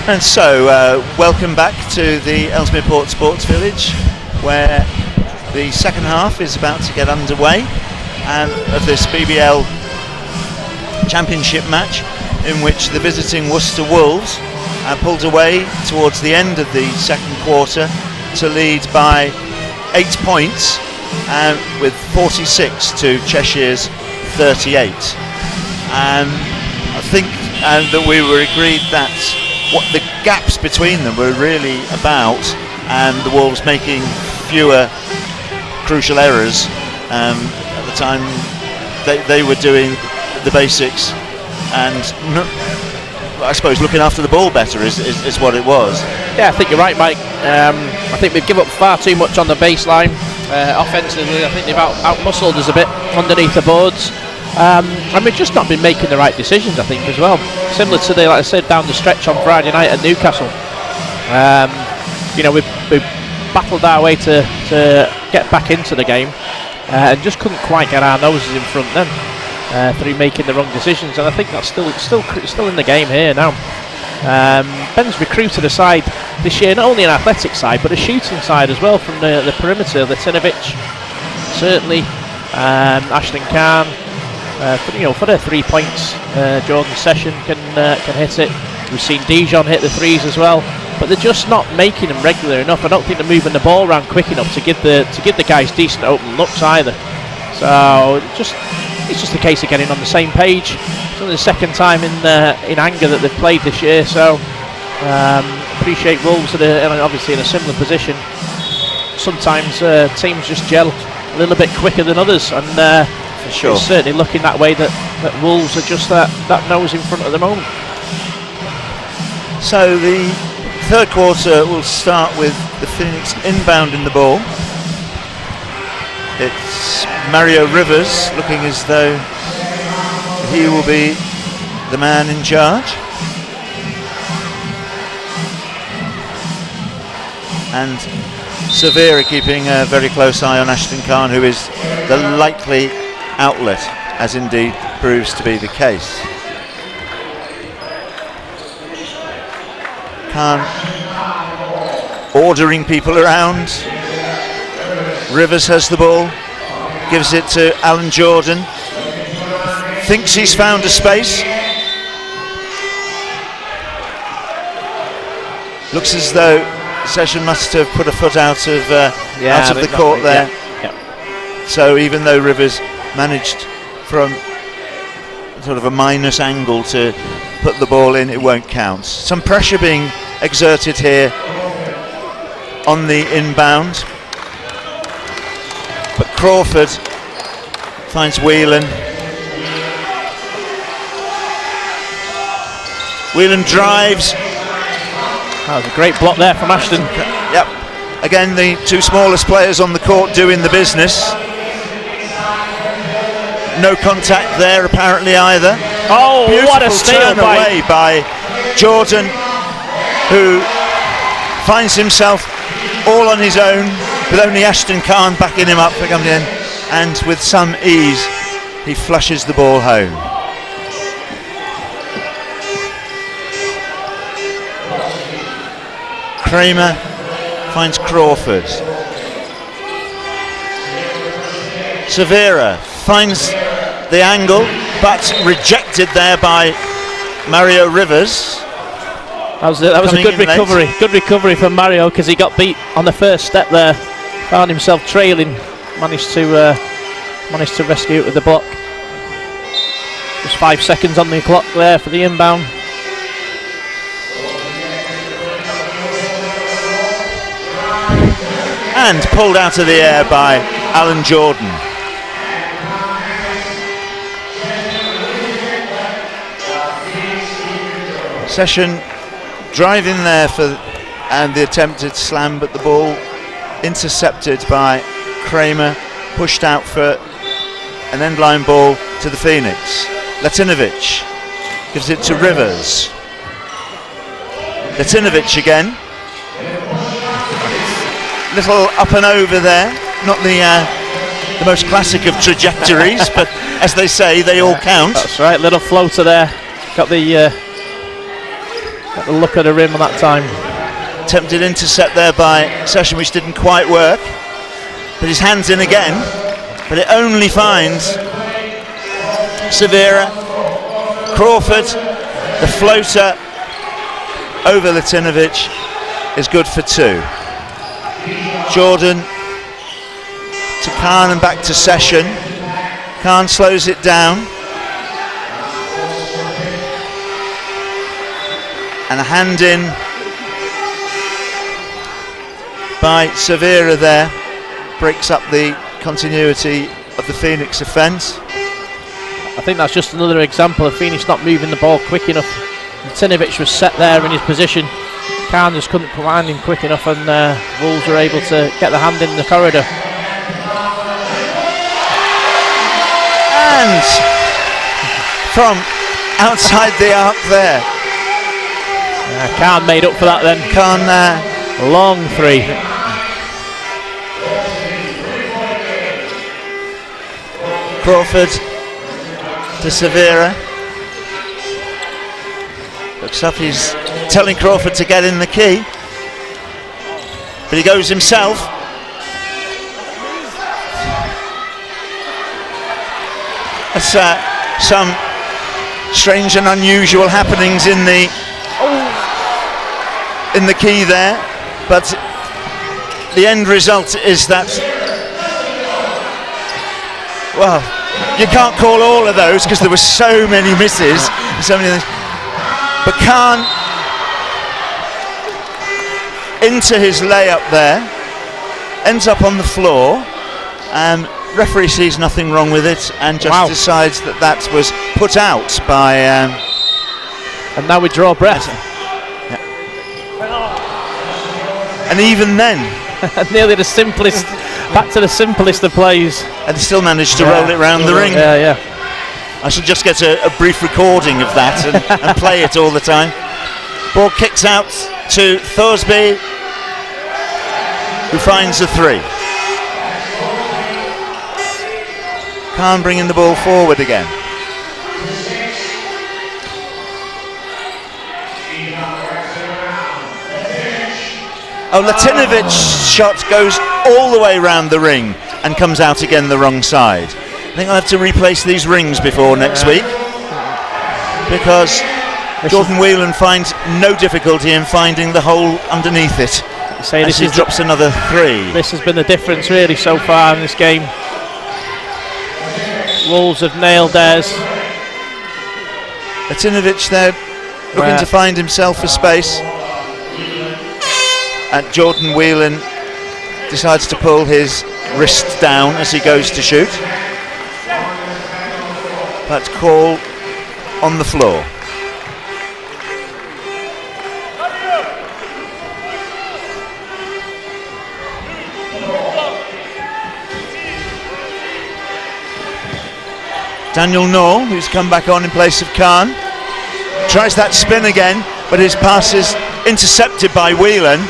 And so, welcome back to the Ellesmere Port Sports Village, where the second half is about to get underway of this BBL Championship match, in which the visiting Worcester Wolves pulled away towards the end of the second quarter to lead by 8 points, with 46 to Cheshire's 38. I think that we were agreed that what the gaps between them were really about, the Wolves making fewer crucial errors. At the time they were doing the basics, and I suppose looking after the ball better is what it was. Yeah, I think you're right, Mike. I think we've given up far too much on the baseline. Offensively, I think they've out-muscled us a bit underneath the boards. And we've just not been making the right decisions, I think, as well. Similar to like I said, down the stretch on Friday night at Newcastle. We battled our way to get back into the game, and just couldn't quite get our noses in front then through making the wrong decisions. And I think that's still in the game here now. Ben's recruited a side this year, not only an athletic side but a shooting side as well from the perimeter. Latinovic, certainly, Ashton Khan. For their 3 points, Jordan Session can hit it. We've seen Dijon hit the threes as well, but they're just not making them regular enough. I don't think they're moving the ball around quick enough to give the guys decent open looks either. So it's just a case of getting on the same page. It's only the second time in anger that they've played this year, so appreciate Wolves that are obviously in a similar position. Sometimes teams just gel a little bit quicker than others, and for sure, it's certainly looking that way that Wolves are just that nose in front at the moment. So the third quarter will start with the Phoenix inbounding the ball. It's Mario Rivers looking as though he will be the man in charge. And Severa keeping a very close eye on Ashton Khan, who is the likely outlet, as indeed proves to be the case. Khan ordering people around. Rivers has the ball, gives it to Alan Jordan, thinks he's found a space, looks as though Session must have put a foot out of the court there. Yeah. So even though Rivers managed from sort of a minus angle to put the ball in, it won't count. Some pressure being exerted here on the inbound, but Crawford finds Whelan. Whelan drives. That was a great block there from Ashton. Yep. Again, the two smallest players on the court doing the business. No contact there apparently either. Oh, beautiful what a steal away by Jordan, who finds himself all on his own with only Ashton Khan backing him up for coming in, and with some ease he flushes the ball home. Kramer finds Crawford. Severa finds the angle, but rejected there by Mario Rivers. That was a good recovery. Good recovery from Mario, because he got beat on the first step there. Found himself trailing. Managed to rescue it with the block. Just 5 seconds on the clock there for the inbound. And pulled out of the air by Alan Jordan. Session driving there and the attempted slam, but the ball intercepted by Kramer, pushed out for an end-line ball to the Phoenix. Latinovic gives it to Rivers. Latinovic again. Little up and over there, not the most classic of trajectories, but as they say, they all count. That's right, little floater there. Got the Got the look at the rim on that time. Attempted intercept there by Session, which didn't quite work. But his hand's in again. But it only finds Severa. Crawford, the floater over Latinovic is good for 2. Jordan to Khan and back to Session. Khan slows it down. And a hand in by Severa there. Breaks up the continuity of the Phoenix offence. I think that's just another example of Phoenix not moving the ball quick enough. Latinovic was set there in his position. Khan just couldn't find him quick enough, and Wolves were able to get the hand in the corridor. And from outside the arc there. Khan made up for that then. Khan Long 3. Crawford to Severa. Looks up, he's telling Crawford to get in the key. But he goes himself. That's some strange and unusual happenings in the key there. But the end result is that, well, you can't call all of those because there were so many misses, so many things. But Khan into his layup there, ends up on the floor. Referee sees nothing wrong with it and just decides that that was put out by. And now we draw breath. Yeah. And even then, nearly the simplest, back to the simplest of plays. And still managed to roll it round the ring. Yeah. I should just get a brief recording of that and play it all the time. Ball kicks out to Thorsby, who finds a 3. Khan bringing the ball forward again. Oh, Latinovic's shot goes all the way round the ring and comes out again the wrong side. I think I'll have to replace these rings before next week, because Jordan Whelan finds no difficulty in finding the hole underneath it. As he drops another 3. This has been the difference really so far in this game. Wolves have nailed theirs. Latinovic there looking to find himself a space. And Jordan Whelan decides to pull his wrist down as he goes to shoot. But call on the floor. Daniel Noor, who's come back on in place of Khan, tries that spin again, but his pass is intercepted by Whelan,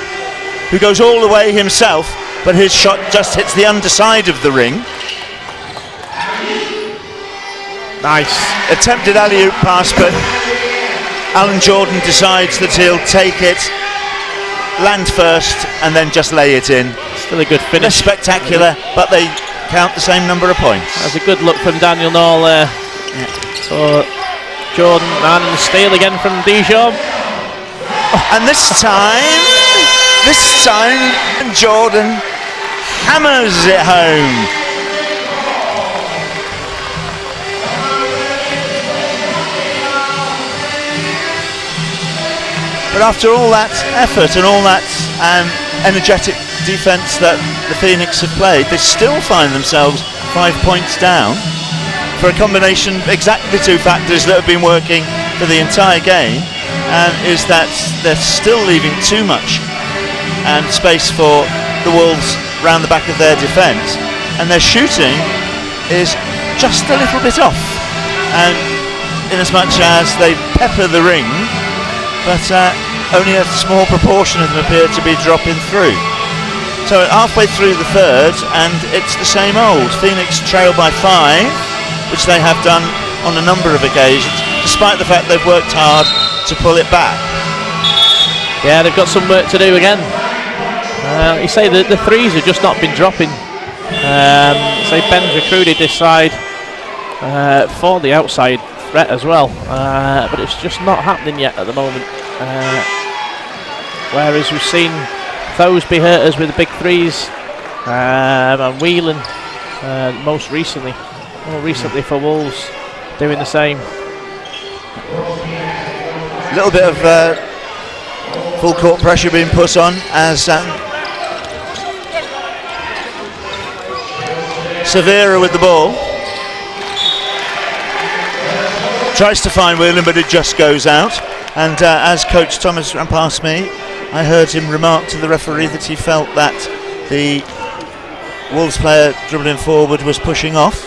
who goes all the way himself, but his shot just hits the underside of the ring. Nice. Attempted alley-oop pass, but Alan Jordan decides that he'll take it, land first, and then just lay it in. Still a good finish. Less spectacular, but they count the same number of points. That's a good look from Daniel Noor there. So Jordan, and the steal again from Dijon. And this time Jordan hammers it home. But after all that effort and all that energetic defence that the Phoenix have played, they still find themselves 5 points down for a combination of exactly 2 factors that have been working for the entire game, is that they're still leaving too much space for the Wolves round the back of their defence, and their shooting is just a little bit off, in as much as they pepper the ring, but only a small proportion of them appear to be dropping through. So halfway through the third, and it's the same old. Phoenix trail by 5, which they have done on a number of occasions, despite the fact they've worked hard to pull it back. Yeah, they've got some work to do again. You say that the threes have just not been dropping. Say Ben's recruited this side for the outside threat as well, but it's just not happening yet at the moment. Whereas we've seen Thosby hurt us with the big threes, and Whelan more recently for Wolves doing the same. A little bit of full court pressure being put on as Severa with the ball. Tries to find Whelan, but it just goes out. And as Coach Thomas ran past me, I heard him remark to the referee that he felt that the Wolves player dribbling forward was pushing off.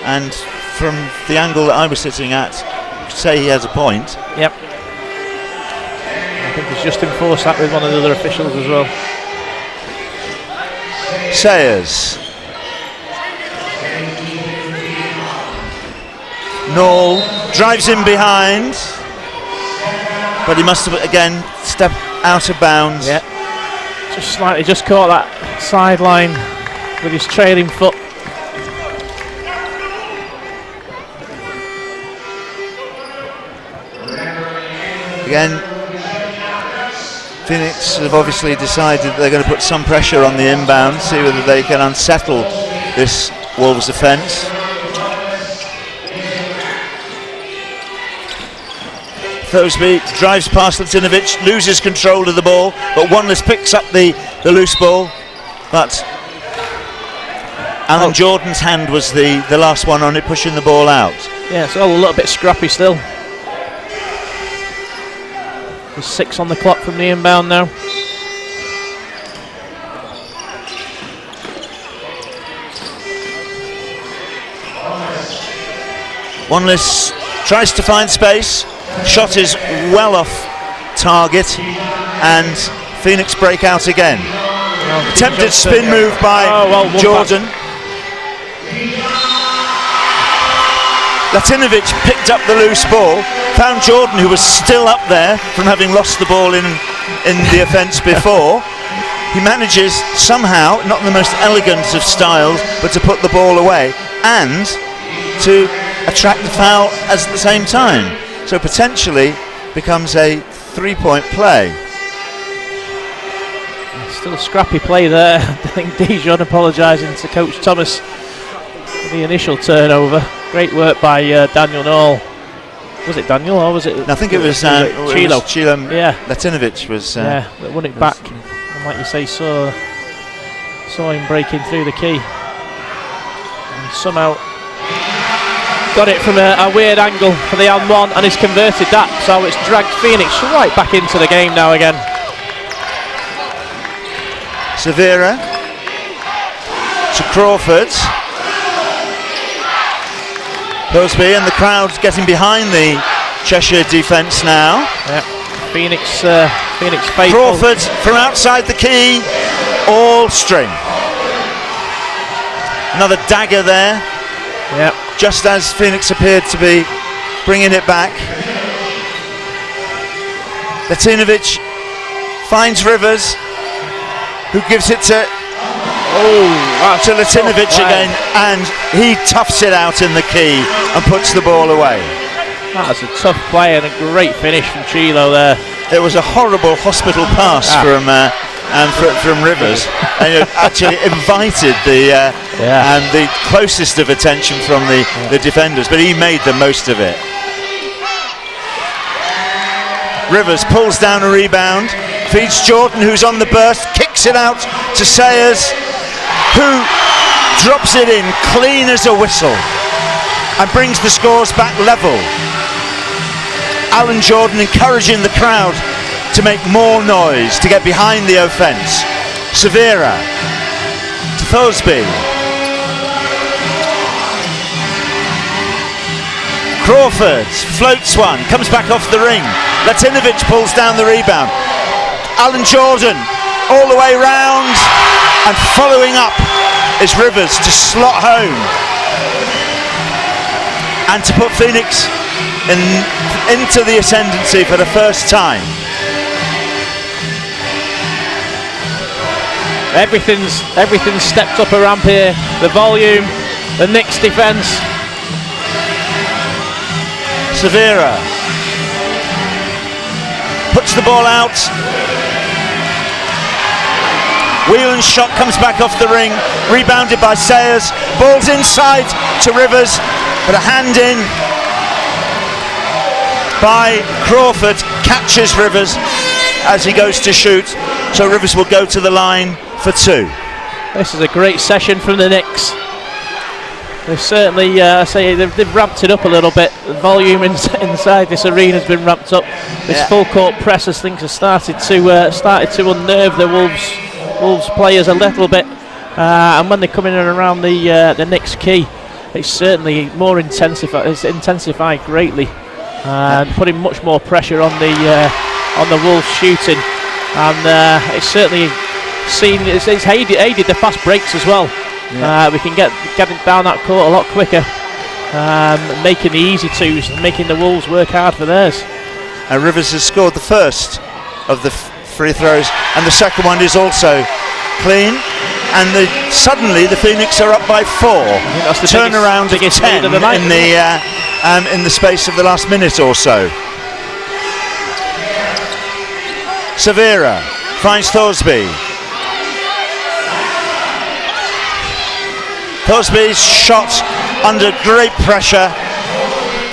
And from the angle that I was sitting at, you could say he has a point. Yep. I think he's just enforced that with one of the other officials as well. Sayers. Knoll drives in behind, but he must have again stepped out of bounds. Yeah, just slightly, just caught that sideline with his trailing foot. Again, Phoenix have obviously decided that they're going to put some pressure on the inbound, see whether they can unsettle this Wolves defence. Thosby drives past Latinovic, loses control of the ball, but Wanless picks up the loose ball. But Alan Jordan's hand was the last one on it, pushing the ball out. Yeah, it's all a little bit scrappy still. There's 6 on the clock from the inbound now. Wanless tries to find space. Shot is well off target, and Phoenix break out again. Attempted spin move by Jordan. Latinovic picked up the loose ball, found Jordan, who was still up there from having lost the ball in the offence before. He manages somehow, not the most elegant of styles, but to put the ball away and to attract the foul at the same time. So potentially becomes a 3-point play. Still a scrappy play there. I think Dijon apologising to Coach Thomas for the initial turnover. Great work by Daniel Knoll. Was it Daniel or was it? No, I think it was Chilo. Yeah, Latinovic was. That won it back. And like you say, saw him breaking through the key. And somehow got it from a weird angle for the and one, and he's converted that, so it's dragged Phoenix right back into the game now again. Severa to Crawford. Thosby and the crowd getting behind the Cheshire defence now. Yeah. Phoenix faithful. Crawford from outside the key, all string. Another dagger there. Yeah. Just as Phoenix appeared to be bringing it back. Latinovic finds Rivers, who gives it to Latinovic again, and he toughs it out in the key and puts the ball away. That was a tough play and a great finish from Chilo there. It was a horrible hospital pass from Rivers, and it actually invited the closest of attention from the defenders, but he made the most of it. Rivers pulls down a rebound, feeds Jordan, who's on the burst, kicks it out to Sayers, who drops it in clean as a whistle and brings the scores back level. Alan Jordan encouraging the crowd to make more noise, to get behind the offence. Severa to Thosby. Crawford floats one, comes back off the ring. Latinovic pulls down the rebound. Alan Jordan all the way round, and following up is Rivers to slot home and to put Phoenix into the ascendancy for the first time. Everything's stepped up a ramp here. The volume, the Knicks defence. Severa puts the ball out. Whelan's shot comes back off the ring, rebounded by Sayers. Ball's inside to Rivers, but a hand in by Crawford catches Rivers as he goes to shoot. So Rivers will go to the line for 2. This is a great session from the Knicks. They've certainly, they've ramped it up a little bit. The volume inside this arena has been ramped up. This full court press, as things have started to unnerve the Wolves players a little bit. And when they come in and around the Knicks key, it's certainly more intensified. It's intensified greatly, and putting much more pressure on the Wolves shooting. And it's certainly it's aided the fast breaks as well. We can get it down that court a lot quicker, making the easy twos and making the Wolves work hard for theirs. Rivers has scored the first of the free throws, and the second one is also clean. And suddenly the Phoenix are up by 4. That's the turnaround of 10 of the night, in the space of the last minute or so. Severa finds Thorsby. Thorsby's shot under great pressure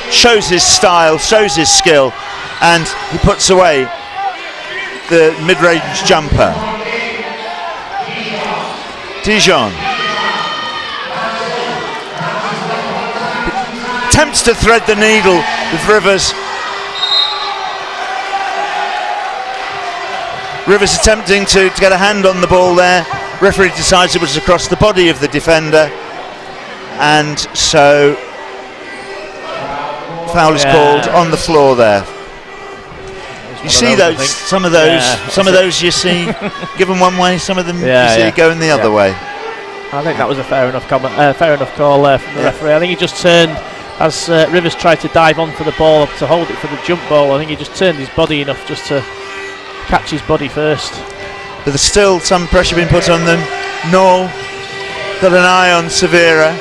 shows his style, shows his skill, and he puts away the mid-range jumper. Dijon attempts to thread the needle with Rivers. Rivers attempting to get a hand on the ball there. Referee decides it was across the body of the defender, and so foul is called on the floor there. You see those, some of those you see given one way, some of them you see going the other way. I think that was a fair enough call from the referee. I think he just turned as Rivers tried to dive onto the ball to hold it for the jump ball. I think he just turned his body enough just to catch his body first. But there's still some pressure being put on them. Noel got an eye on Severa,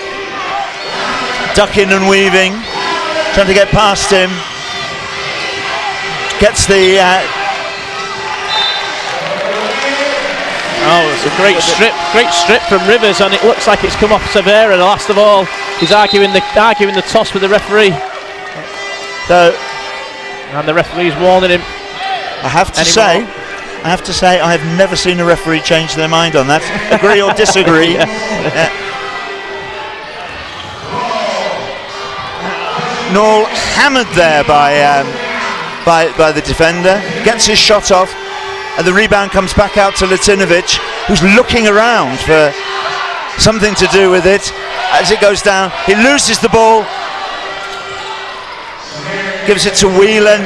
ducking and weaving, trying to get past him. Gets the it's a great strip from Rivers, and it looks like it's come off Severa. Last of all, he's arguing the toss with the referee. And the referee's warning him. I have to say, I have never seen a referee change their mind on that. Agree or disagree. Noel hammered there by the defender, gets his shot off, and the rebound comes back out to Latinovic, who's looking around for something to do with it. As it goes down, he loses the ball, gives it to Whelan,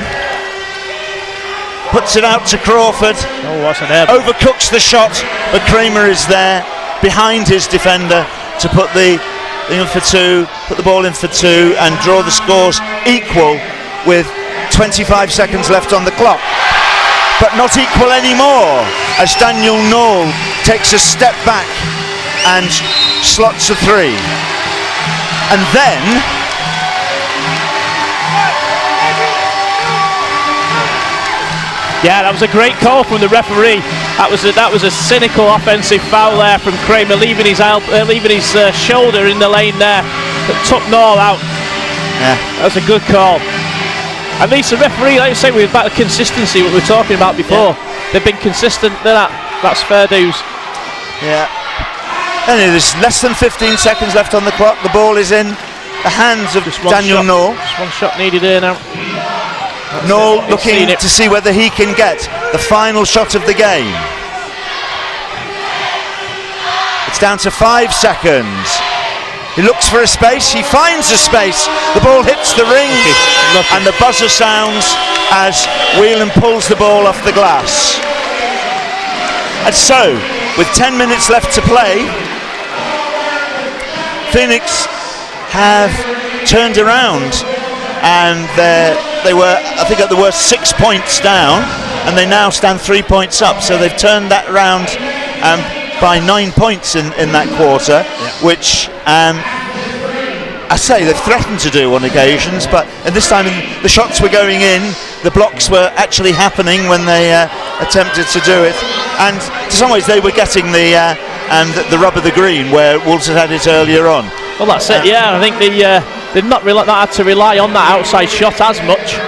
puts it out to Crawford, overcooks the shot, but Kramer is there behind his defender to put the ball in for 2 and draw the scores equal with 25 seconds left on the clock. But not equal anymore, as Daniel Noel takes a step back and slots a 3. And then that was a great call from the referee. That was a cynical offensive foul there from Kramer, leaving his shoulder in the lane there that took Noel out. That's a good call. At least the referee, like you say, with that consistency what we were talking about before, they've been consistent. That's fair dues. Anyway, there's less than 15 seconds left on the clock. The ball is in the hands of Daniel Noel. Just one shot needed here now. Noel looking to see whether he can get the final shot of the game. It's down to 5 seconds. He looks for a space, he finds a space, the ball hits the ring, and the buzzer sounds as Whelan pulls the ball off the glass. And so, with 10 minutes left to play, Phoenix have turned around, and they were, I think, at the worst 6 points down, and they now stand 3 points up. So they've turned that round by 9 points in that quarter, which I say they've threatened to do on occasions, but at this time the shots were going in, the blocks were actually happening when they attempted to do it, and to some ways they were getting the rub of the green where Wolves had had it earlier on. Well, that's it. Yeah, I think they've not had to rely on that outside shot as much.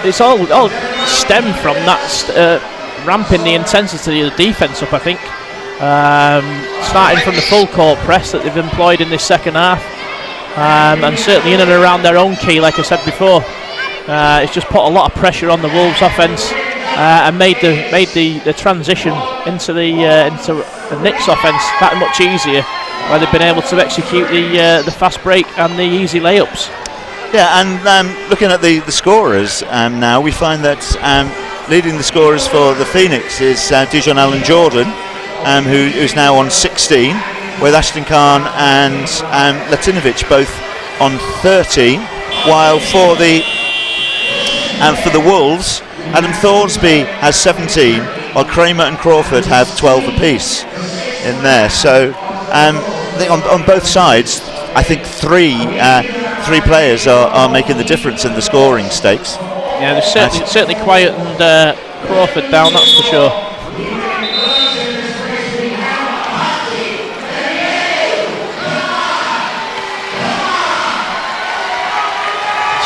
It's all stemmed from that ramping the intensity of the defence up, I think. Starting from the full court press that they've employed in this second half, and certainly in and around their own key, like I said before. It's just put a lot of pressure on the Wolves offence and made the transition into the Knicks offence that much easier, where they've been able to execute the fast break and the easy layups. Yeah, and looking at the scorers now, we find that leading the scorers for the Phoenix is Dijon Allen Jordan, who's now on 16, with Ashton Khan and Latinovic both on 13, while for the Wolves, Adam Thorsby has 17, while Kramer and Crawford have 12 apiece in there. So I think on both sides, I think three players are making the difference in the scoring stakes. Yeah, they've certainly quietened Crawford down, that's for sure.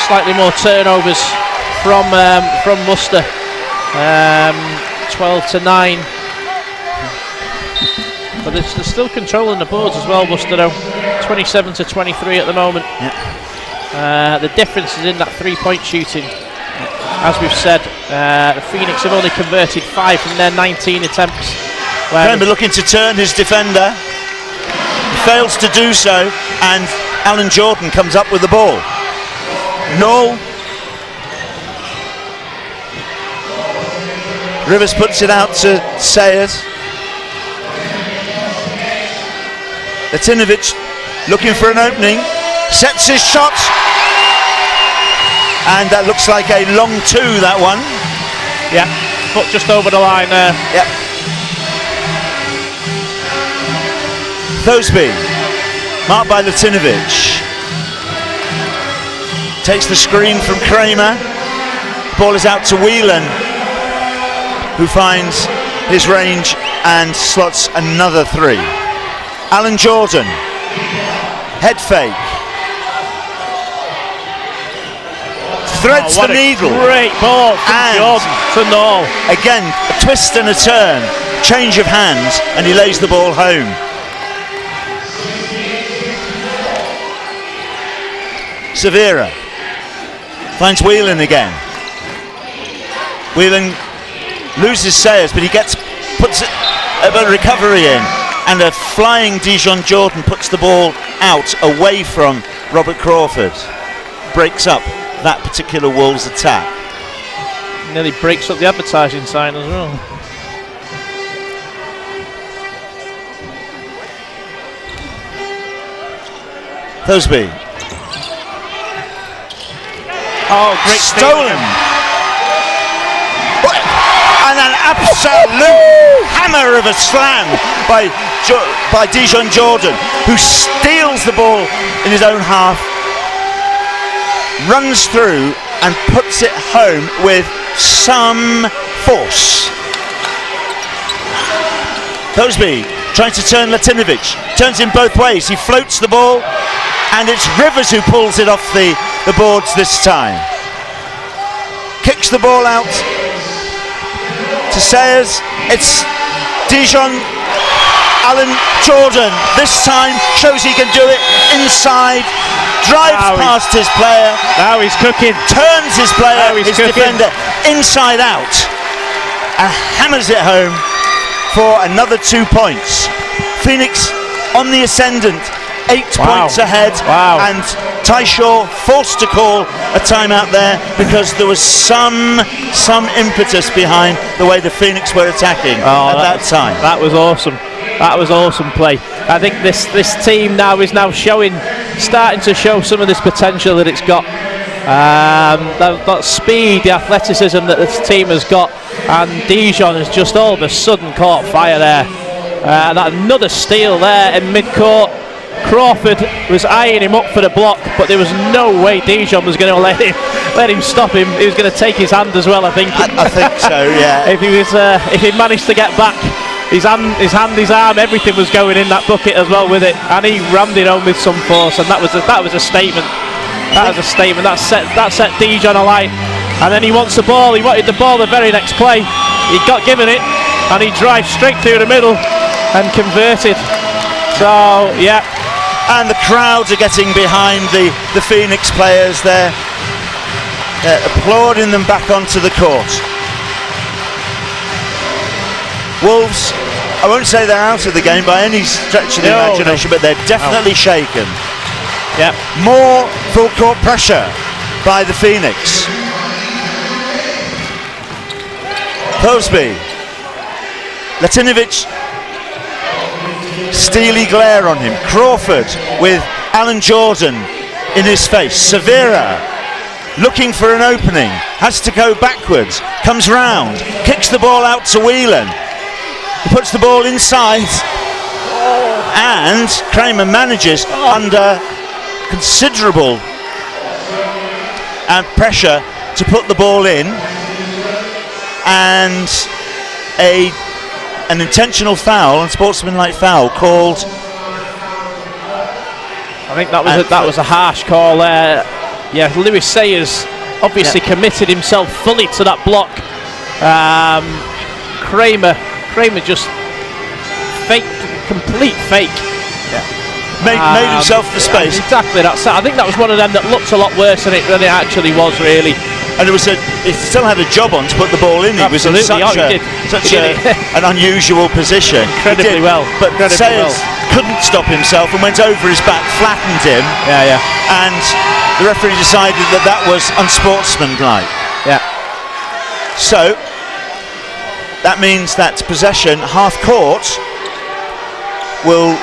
Slightly more turnovers from Worcester, 12-9. But they're still controlling the boards as well, Worcester, though. 27-23 at the moment. Yeah. The difference is in that three-point shooting. As we've said, the Phoenix have only converted 5 from their 19 attempts. Kramer looking to turn his defender. He fails to do so, and Alan Jordan comes up with the ball. No. Rivers puts it out to Sayers. Latinovic looking for an opening, sets his shot, and that looks like a long two, that one. Yeah, foot just over the line there. Yep. Thosby, marked by Latinovic. Takes the screen from Kramer. Ball is out to Whelan, who finds his range and slots another three. Alan Jordan, head fake. Threads the needle. Great ball from Jordan to Noel. Again, a twist and a turn, change of hands, and he lays the ball home. Severa finds Whelan again. Whelan loses Sayers, but he puts a recovery in, and a flying Dijon Jordan puts the ball out away from Robert Crawford. Breaks up that particular Wolves attack. Nearly breaks up the advertising sign as well. Thosby. Oh, great stolen. And an absolute hammer of a slam by Dijon Jordan, who steals the ball in his own half, runs through and puts it home with some force. Thosby trying to turn Latinovic, turns him both ways. He floats the ball, and it's Rivers who pulls it off the boards this time. Kicks the ball out to Sayers. It's Dijon Allen Jordan this time, shows he can do it inside, drives past his player. Now he's cooking. Turns his player, his defender, inside out, and hammers it home for another 2 points. Phoenix on the ascendant, 8 points ahead, and Tyshaw forced to call a timeout there because there was some impetus behind the way the Phoenix were attacking at that time. That was awesome. That was awesome play. I think this team now is starting to show some of this potential that it's got. That speed, the athleticism that this team has got, and Dijon has just all of a sudden caught fire there. That another steal there in mid-court. Crawford was eyeing him up for the block, but there was no way Dijon was going to let him stop him. He was going to take his hand as well, I think. I think so, yeah. if he managed to get back, his hand, his arm, everything was going in that bucket as well with it, and he rammed it home with some force, and that was a statement. That was a statement. That set Dijon alight. And then he wants the ball. He wanted the ball the very next play. He got given it, and he drives straight through the middle and converted. So yeah. And the crowds are getting behind the Phoenix players. They're applauding them back onto the court. Wolves, I won't say they're out of the game by any stretch of the imagination, but they're definitely shaken. Yep. More full court pressure by the Phoenix. Thorsby, Latinovic, steely glare on him. Crawford with Alan Jordan in his face. Severa looking for an opening, has to go backwards, comes round, kicks the ball out to Whelan. He puts the ball inside, and Kramer manages under considerable pressure to put the ball in, and an intentional foul, unsportsmanlike foul called. I think that was a harsh call there. Yeah, Lewis Sayers obviously committed himself fully to that block. Kramer just faked, complete fake. Made himself the space. Exactly. I think that was one of them that looked a lot worse than it actually was, really. And it still had a job on to put the ball in. He was in such an unusual position. Incredibly well. But Sayers couldn't stop himself and went over his back, flattened him. Yeah. And the referee decided that was unsportsmanlike. Yeah. So that means that possession, half court, will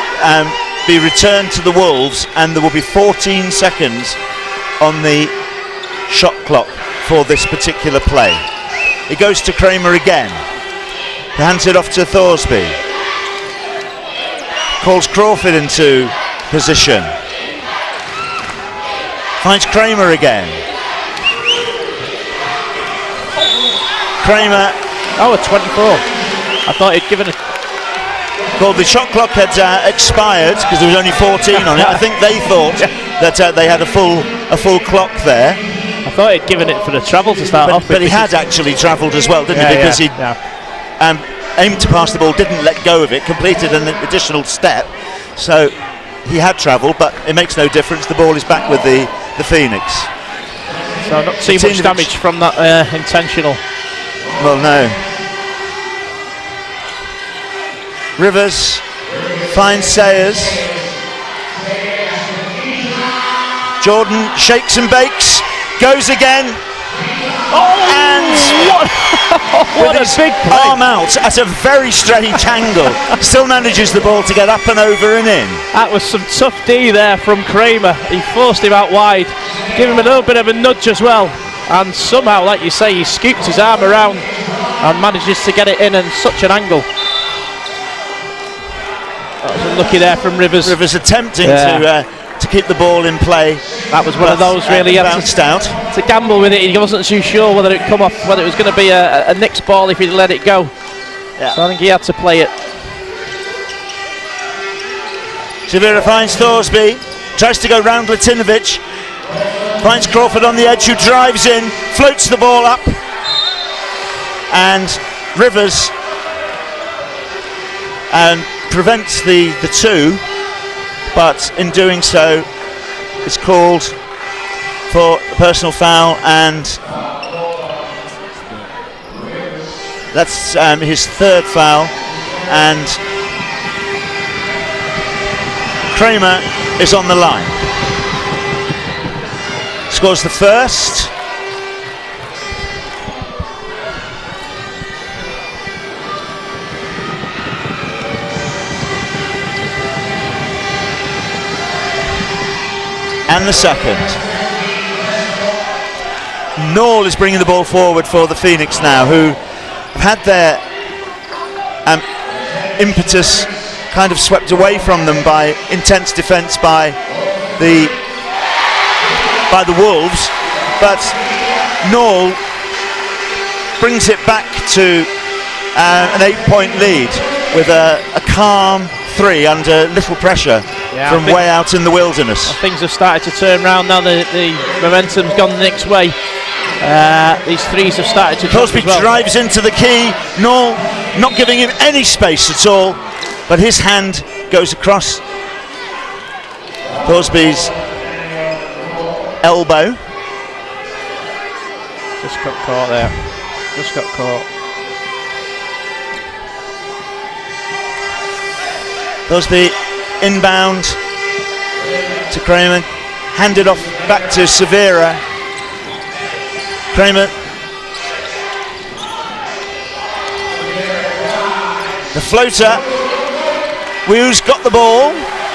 be returned to the Wolves, and there will be 14 seconds on the shot clock for this particular play. It goes to Kramer again. He hands it off to Thorsby. Calls Crawford into position. Finds Kramer again. Kramer. Oh, a 24. I thought he'd given it. Called the shot clock had expired because there was only 14 on it. I think they thought that they had a full clock there. I thought he'd given it for the travel to start off with. But he had actually travelled as well, didn't he? Because he aimed to pass the ball, didn't let go of it, completed an additional step. So he had travelled, but it makes no difference. The ball is back with the Phoenix. So not too much damage from that intentional. Well, no. Rivers finds Sayers. Jordan shakes and bakes, goes again, and what a big play. Arm out at a very strange angle, still manages the ball to get up and over and in. That was some tough D there from Kramer. He forced him out wide, gave him a little bit of a nudge as well, and somehow, like you say, he scoops his arm around and manages to get it in such an angle. That was unlucky there from Rivers. Rivers attempting to keep the ball in play. That was one of those really bounced out. To gamble with it. He wasn't too sure whether it come off, whether it was going to be a Knicks ball if he'd let it go. Yeah. So I think he had to play it. Severa finds Thorsby, tries to go round Latinovic, finds Crawford on the edge, who drives in, floats the ball up, and Rivers prevents the two, but in doing so is called for a personal foul, and that's his third foul, and Kramer is on the line. Scores the first. And the second. Nall is bringing the ball forward for the Phoenix now, who have had their impetus kind of swept away from them by intense defence by the Wolves, but Knoll brings it back to an 8-point lead with a calm 3 under little pressure from way out in the wilderness. Things have started to turn around now. The momentum's gone the next way. These threes have started to Crosby drives into the key. Knoll not giving him any space at all, but his hand goes across Crosby's elbow. Just got caught there. Just got caught. Crosby inbound to Kramer, handed off back to Severa. Kramer, the floater. Who's got the ball?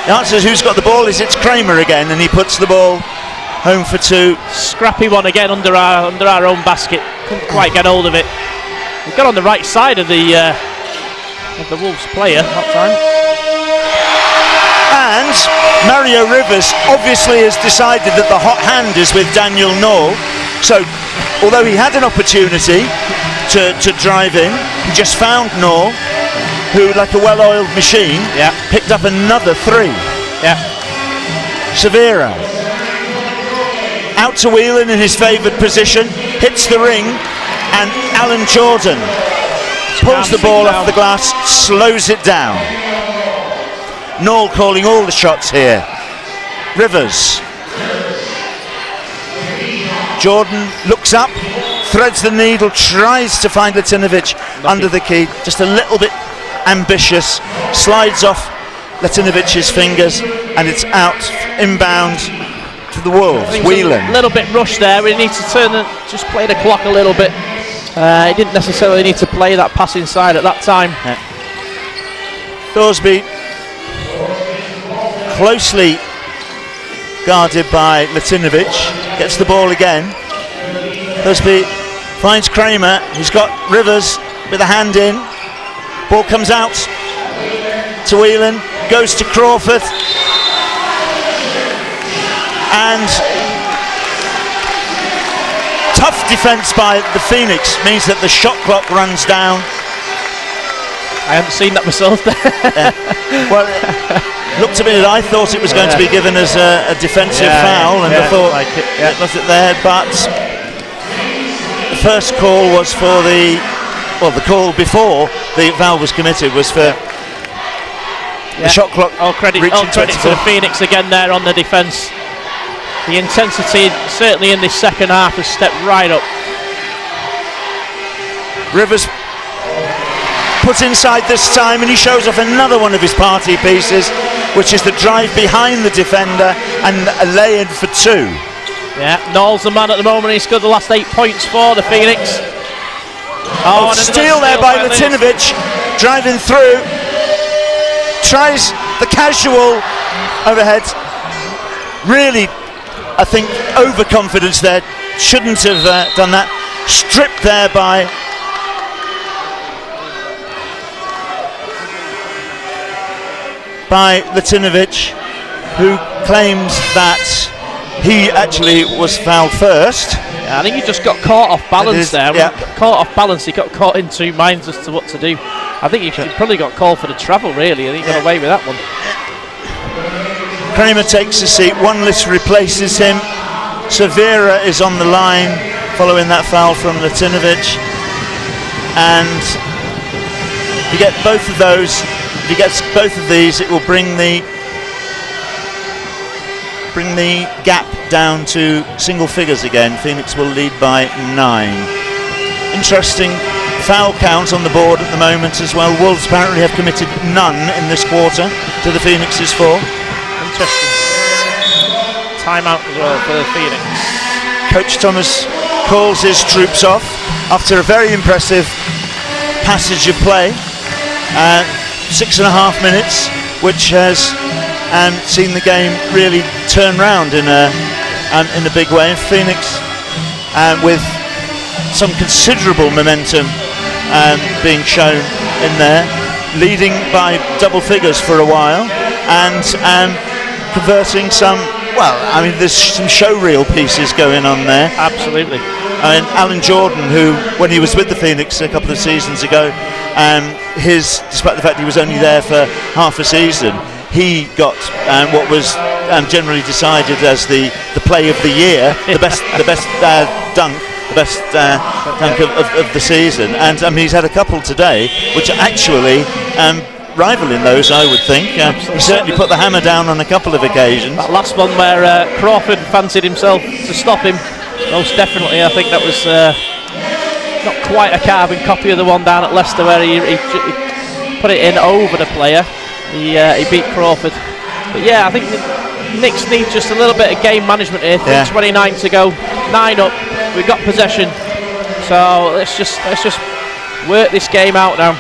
The answer is who's got the ball is it's Kramer again, and he puts the ball home for 2. Scrappy one again under our own basket. Couldn't quite get hold of it. He got on the right side of the Wolves player that time. And Mario Rivers obviously has decided that the hot hand is with Daniel Knoll. So, although he had an opportunity to drive in, he just found Knoll, who, like a well-oiled machine, picked up another 3. Severa out to Whelan in his favoured position, hits the ring, and Alan Jordan pulls the ball off the glass, slows it down. Knoll calling all the shots here. Rivers. Jordan looks up, threads the needle, tries to find Latinovic under the key, just a little bit ambitious, slides off Latinovic's fingers, and it's out inbound to the Wolves. Whelan. A little bit rushed there. We need to just play the clock a little bit. He didn't necessarily need to play that pass inside at that time. Thorsby closely guarded by Latinovic, gets the ball again. Thorsby finds Kramer, he's got Rivers with a hand in. Ball comes out to Whelan, goes to Crawford, and tough defence by the Phoenix means that the shot clock runs down. I haven't seen that myself. Well, looked to me that I thought it was going to be given as a defensive foul, and I thought it wasn't there, but the first call was for the call before the foul was committed was for the shot clock. All credit to the Phoenix again there on the defence. The intensity certainly in this second half has stepped right up. Rivers put inside this time, and he shows off another one of his party pieces, which is the drive behind the defender and a lay-in for 2. Yeah, Knoll's the man at the moment. He's scored the last 8 points for the Phoenix. Oh, steal there by Latinovic, driving through, tries the casual overhead. Really, I think overconfidence there, shouldn't have done that. Stripped there by Latinovic, who claims that he actually was fouled first. Yeah, I think he just got caught off balance there. Yeah. Caught off balance, he got caught in 2 minds as to what to do. I think he probably got called for the travel, really. I think he got away with that one. Kramer takes a seat, one list replaces him. Severa is on the line following that foul from Latinovic. And if you get both of those, if he gets both of these, it will bring the gap down to single figures again. Phoenix will lead by 9. Interesting foul count on the board at the moment as well. Wolves apparently have committed none in this quarter to the Phoenix's 4. Interesting. Timeout as well for the Phoenix. Coach Thomas calls his troops off after a very impressive passage of play. 6.5 minutes, which has seen the game really turn round in a big way. And Phoenix, with some considerable momentum being shown in there, leading by double figures for a while, and converting some. Well, I mean, there's some showreel pieces going on there. Absolutely. I mean, Alan Jordan, who, when he was with the Phoenix a couple of seasons ago, despite the fact he was only there for half a season, he got what was generally decided as the play of the year, the best dunk, the best dunk of the season. And he's had a couple today, which are actually rivaling those, I would think. He certainly put the hammer down on a couple of occasions. That last one where Crawford fancied himself to stop him, most definitely. I think that was not quite a carbon copy of the one down at Leicester where he put it in over the player. He beat Crawford. But yeah, I think Knicks need just a little bit of game management here. 3:29 to go, 9 up. We've got possession, so let's just work this game out now.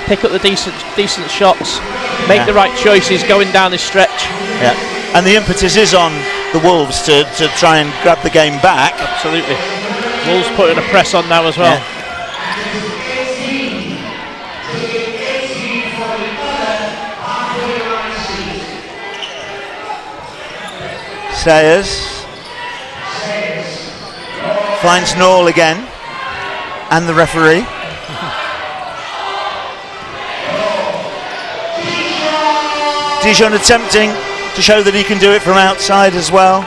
Pick up the decent shots, make the right choices going down this stretch. Yeah, and the impetus is on the Wolves to try and grab the game back. Absolutely. Wolves putting a press on now as well. Yeah. Sayers finds Norl again, and the referee. Dijon attempting to show that he can do it from outside as well.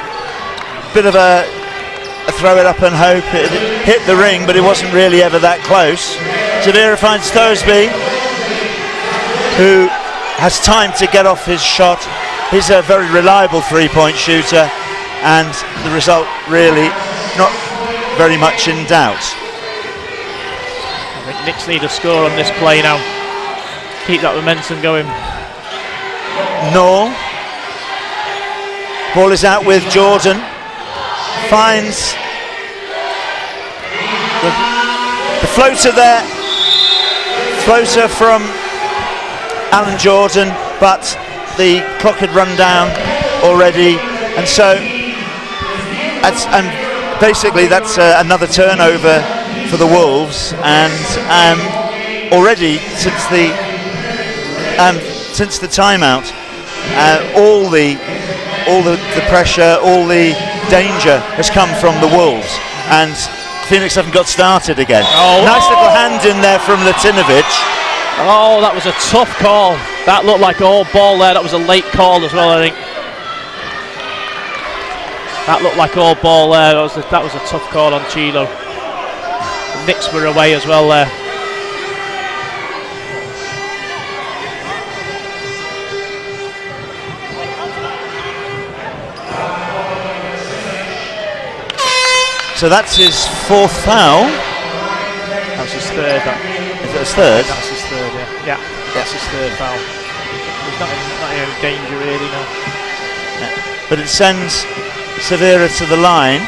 Bit of a throw it up and hope. It hit the ring, but it wasn't really ever that close. Severa finds Thursby, who has time to get off his shot. He's a very reliable three-point shooter, and the result really not very much in doubt. I think Knicks need a score on this play now. Keep that momentum going. Norl. Ball is out with Jordan. Finds the floater there. Floater from Alan Jordan, but the clock had run down already, and so basically that's another turnover for the Wolves, and already since the timeout, all the pressure, all the danger has come from the Wolves, and Phoenix haven't got started again. Nice little hand in there from Latinovic. Oh, that was a tough call. That looked like all ball there. That was a late call as well, I think. That looked like all ball there. That was a tough call on Chilo. The Knicks were away as well there. So that's his fourth foul. That's his third. Is that his third? That's his third, yeah. That's his third foul. He's not in any danger really now. Yeah. But it sends Severa to the line.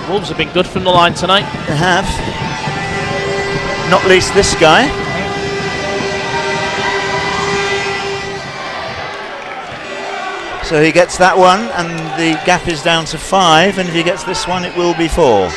Wolves have been good from the line tonight. They have. Not least this guy. So he gets that one, and the gap is down to 5, and if he gets this one it will be 4.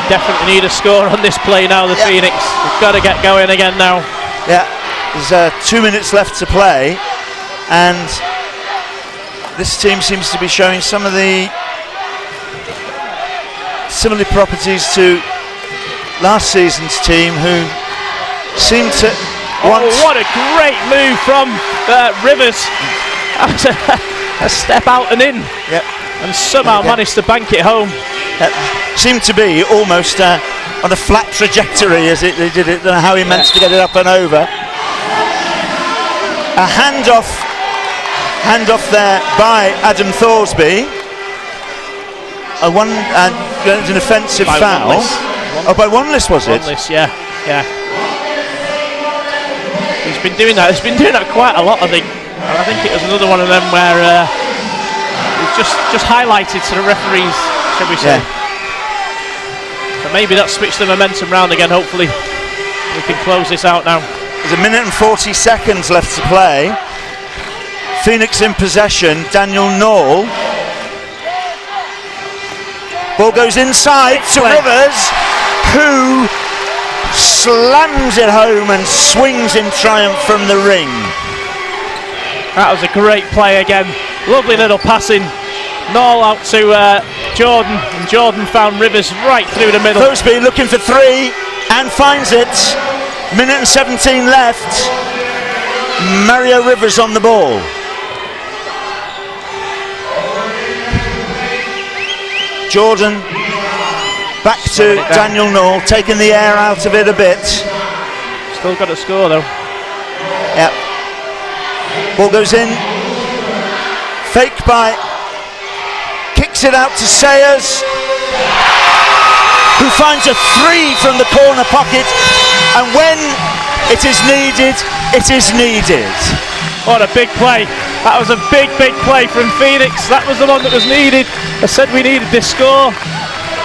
Definitely need a score on this play now, the Phoenix. We've got to get going again now. Yeah, there's 2 minutes left to play, and this team seems to be showing some of the similar properties to last season's team, who seemed to want... Oh, what a great move from Rivers. A step out and in. Yep. And somehow managed to bank it home. Seemed to be almost on a flat trajectory as they did it. I don't know how he managed to get it up and over. A handoff there by Adam Thorsby. An offensive foul. By Wanless was it? Wanless, yeah. He's been doing that. He's been doing that quite a lot, I think. And I think it was another one of them where he's just highlighted to the referees, shall we say. Yeah. So maybe that switched the momentum round again. Hopefully we can close this out now. There's a minute and 40 seconds left to play. Phoenix in possession, Daniel Knoll. Ball goes inside to Rivers, who slams it home and swings in triumph from the ring. That was a great play again. Lovely little passing. Knoll out to Jordan, and Jordan found Rivers right through the middle. Thosby looking for three and finds it. Minute and 17 left. Mario Rivers on the ball. Jordan back to Daniel Knoll, taking the air out of it a bit. Still got a score though. Yep. Ball goes in. Fake by. Kicks it out to Sayers, who finds a three from the corner pocket. And when it is needed, it is needed. What a big play. That was a big play from Phoenix. That was the one that was needed. I said we needed this score.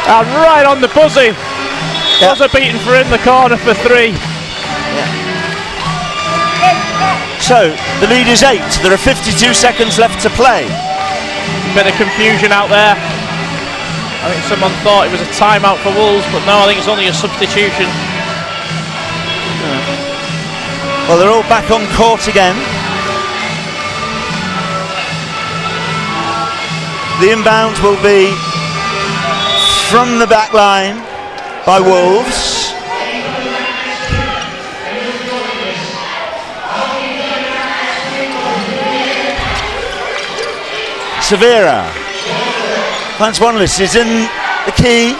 And right on the buzzer. Yep. Buzzer beaten for in the corner for three. So the lead is 8. There are 52 seconds left to play. Bit of confusion out there. I think someone thought it was a timeout for Wolves, but no, I think it's only a substitution. Well, they're all back on court again. The inbound will be from the back line by Wolves. Severa finds Wanless, is in the key.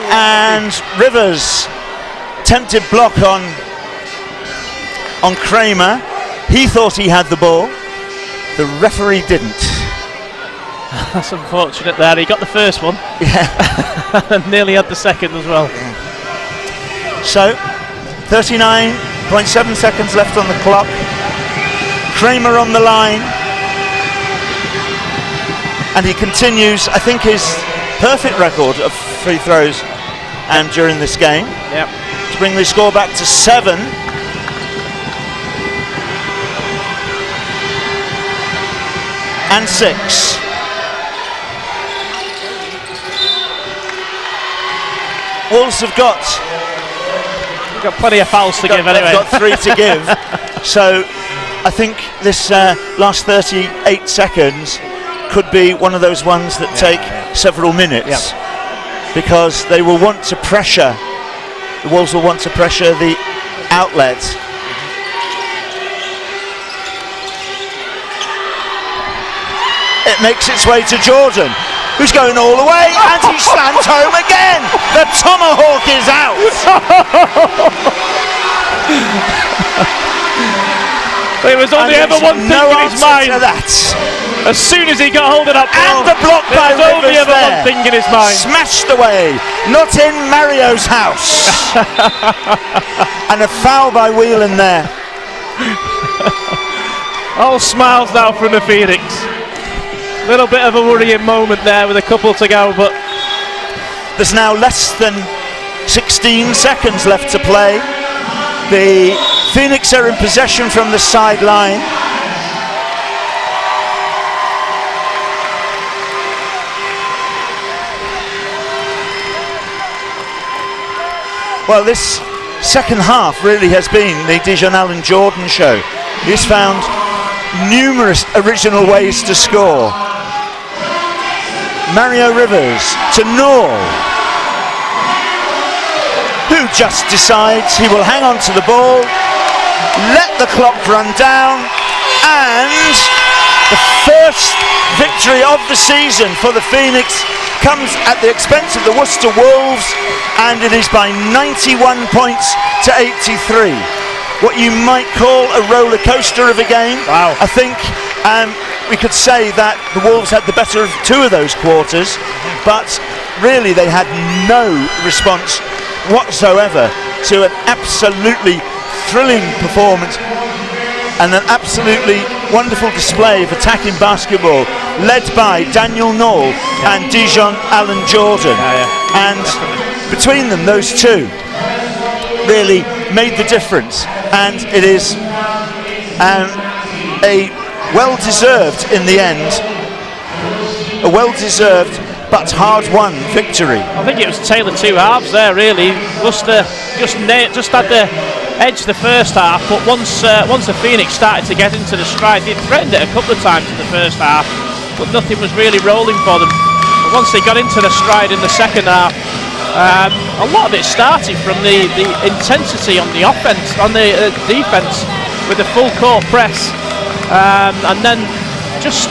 And Rivers, tempted block on Kramer. He thought he had the ball. The referee didn't. That's unfortunate there. He got the first one. Yeah. And nearly had the second as well. So, 39.7 seconds left on the clock. Kramer on the line. And he continues, I think, his perfect record of free throws and during this game. Yep. To bring the score back to 7. And 6. Wolves have got plenty of fouls to give anyway. They've got 3 to give. So I think this last 38 seconds could be one of those ones that take several minutes, because they will want to pressure. The Wolves will want to pressure the outlet. It makes its way to Jordan, who's going all the way, and he slams home again. The tomahawk is out. There was only ever one thing in his mind. That. As soon as he got hold of that ball, and the block by there was only Rivers ever there. one thing in his mind. Smashed away, not in Mario's house. And a foul by Whelan there. All smiles now from the Phoenix. Little bit of a worrying moment there with a couple to go, but there's now less than 16 seconds left to play. The Phoenix are in possession from the sideline. Well, this second half really has been the Dijon Allen Jordan show. He's found numerous original ways to score. Mario Rivers to Knoll, who just decides he will hang on to the ball, let the clock run down, and the first victory of the season for the Phoenix comes at the expense of the Worcester Wolves, and it is by 91 points to 83. What you might call a roller coaster of a game. Wow. I think we could say that the Wolves had the better of 2 of those quarters, but really they had no response whatsoever to an absolutely thrilling performance and an absolutely wonderful display of attacking basketball led by Daniel Knoll and Dijon Allen Jordan. And between them, those two really made the difference, and it is a well-deserved, in the end, a well-deserved but hard-won victory. I think it was tale of two halves there, really. Worcester just had the edge the first half, but once the Phoenix started to get into the stride, they threatened it a couple of times in the first half, but nothing was really rolling for them. But once they got into the stride in the second half, a lot of it started from the intensity on the offense, on the defense, with the full court press, and then just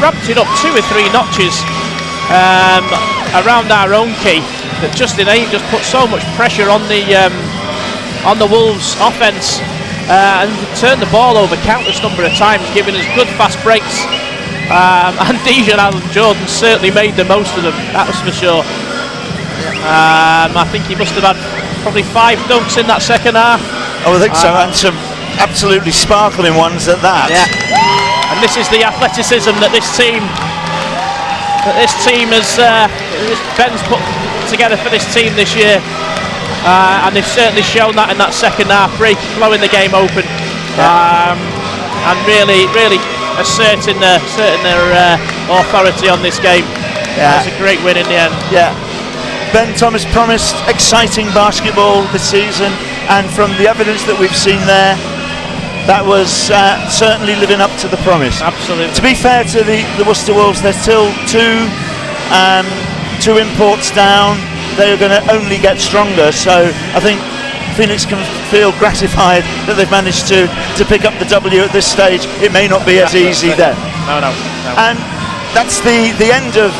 ramped it up 2 or 3 notches around our own key. That just put so much pressure on the Wolves' offense, and turned the ball over countless number of times, giving us good fast breaks. And Dijon Allen-Jordan certainly made the most of them, that was for sure. I think he must have had probably 5 dunks in that second half. Oh, I think so, and some absolutely sparkling ones at that. Yeah. And this is the athleticism that this team has Ben's put together for this team this year, and they've certainly shown that in that second half, blowing the game open, and really asserting their authority on this game. Yeah. It's a great win in the end. Yeah. Ben Thomas promised exciting basketball this season, and from the evidence that we've seen there, that was certainly living up to the promise. Absolutely. To be fair to the Worcester Wolves, they're still two imports down. They are going to only get stronger, so I think Phoenix can feel gratified that they've managed to pick up the W at this stage. It may not be as easy then. No. And that's the end of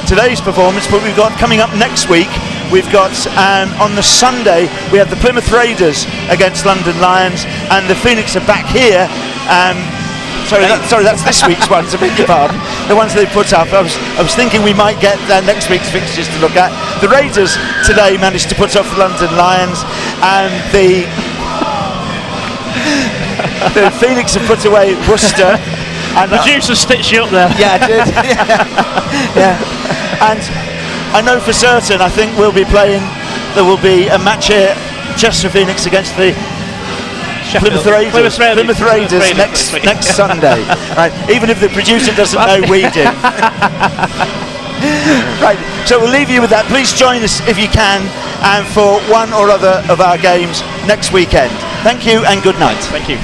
today's performance, but we've got coming up next week, we've got on the Sunday we have the Plymouth Raiders against London Lions, and the Phoenix are back here. Sorry, that's this week's ones, I beg your pardon. The ones they put up. I was thinking we might get next week's fixtures to look at. The Raiders today managed to put off the London Lions, and the Phoenix have put away Worcester. And producer stitched you up there. Yeah, I did. Yeah. And I know for certain, I think we'll be playing, there will be a match here, Cheshire Phoenix against the Plymouth Raiders next Sunday. Right, even if the producer doesn't know, we do. Right, so we'll leave you with that. Please join us if you can, and for one or other of our games next weekend. Thank you and good night. Thank you.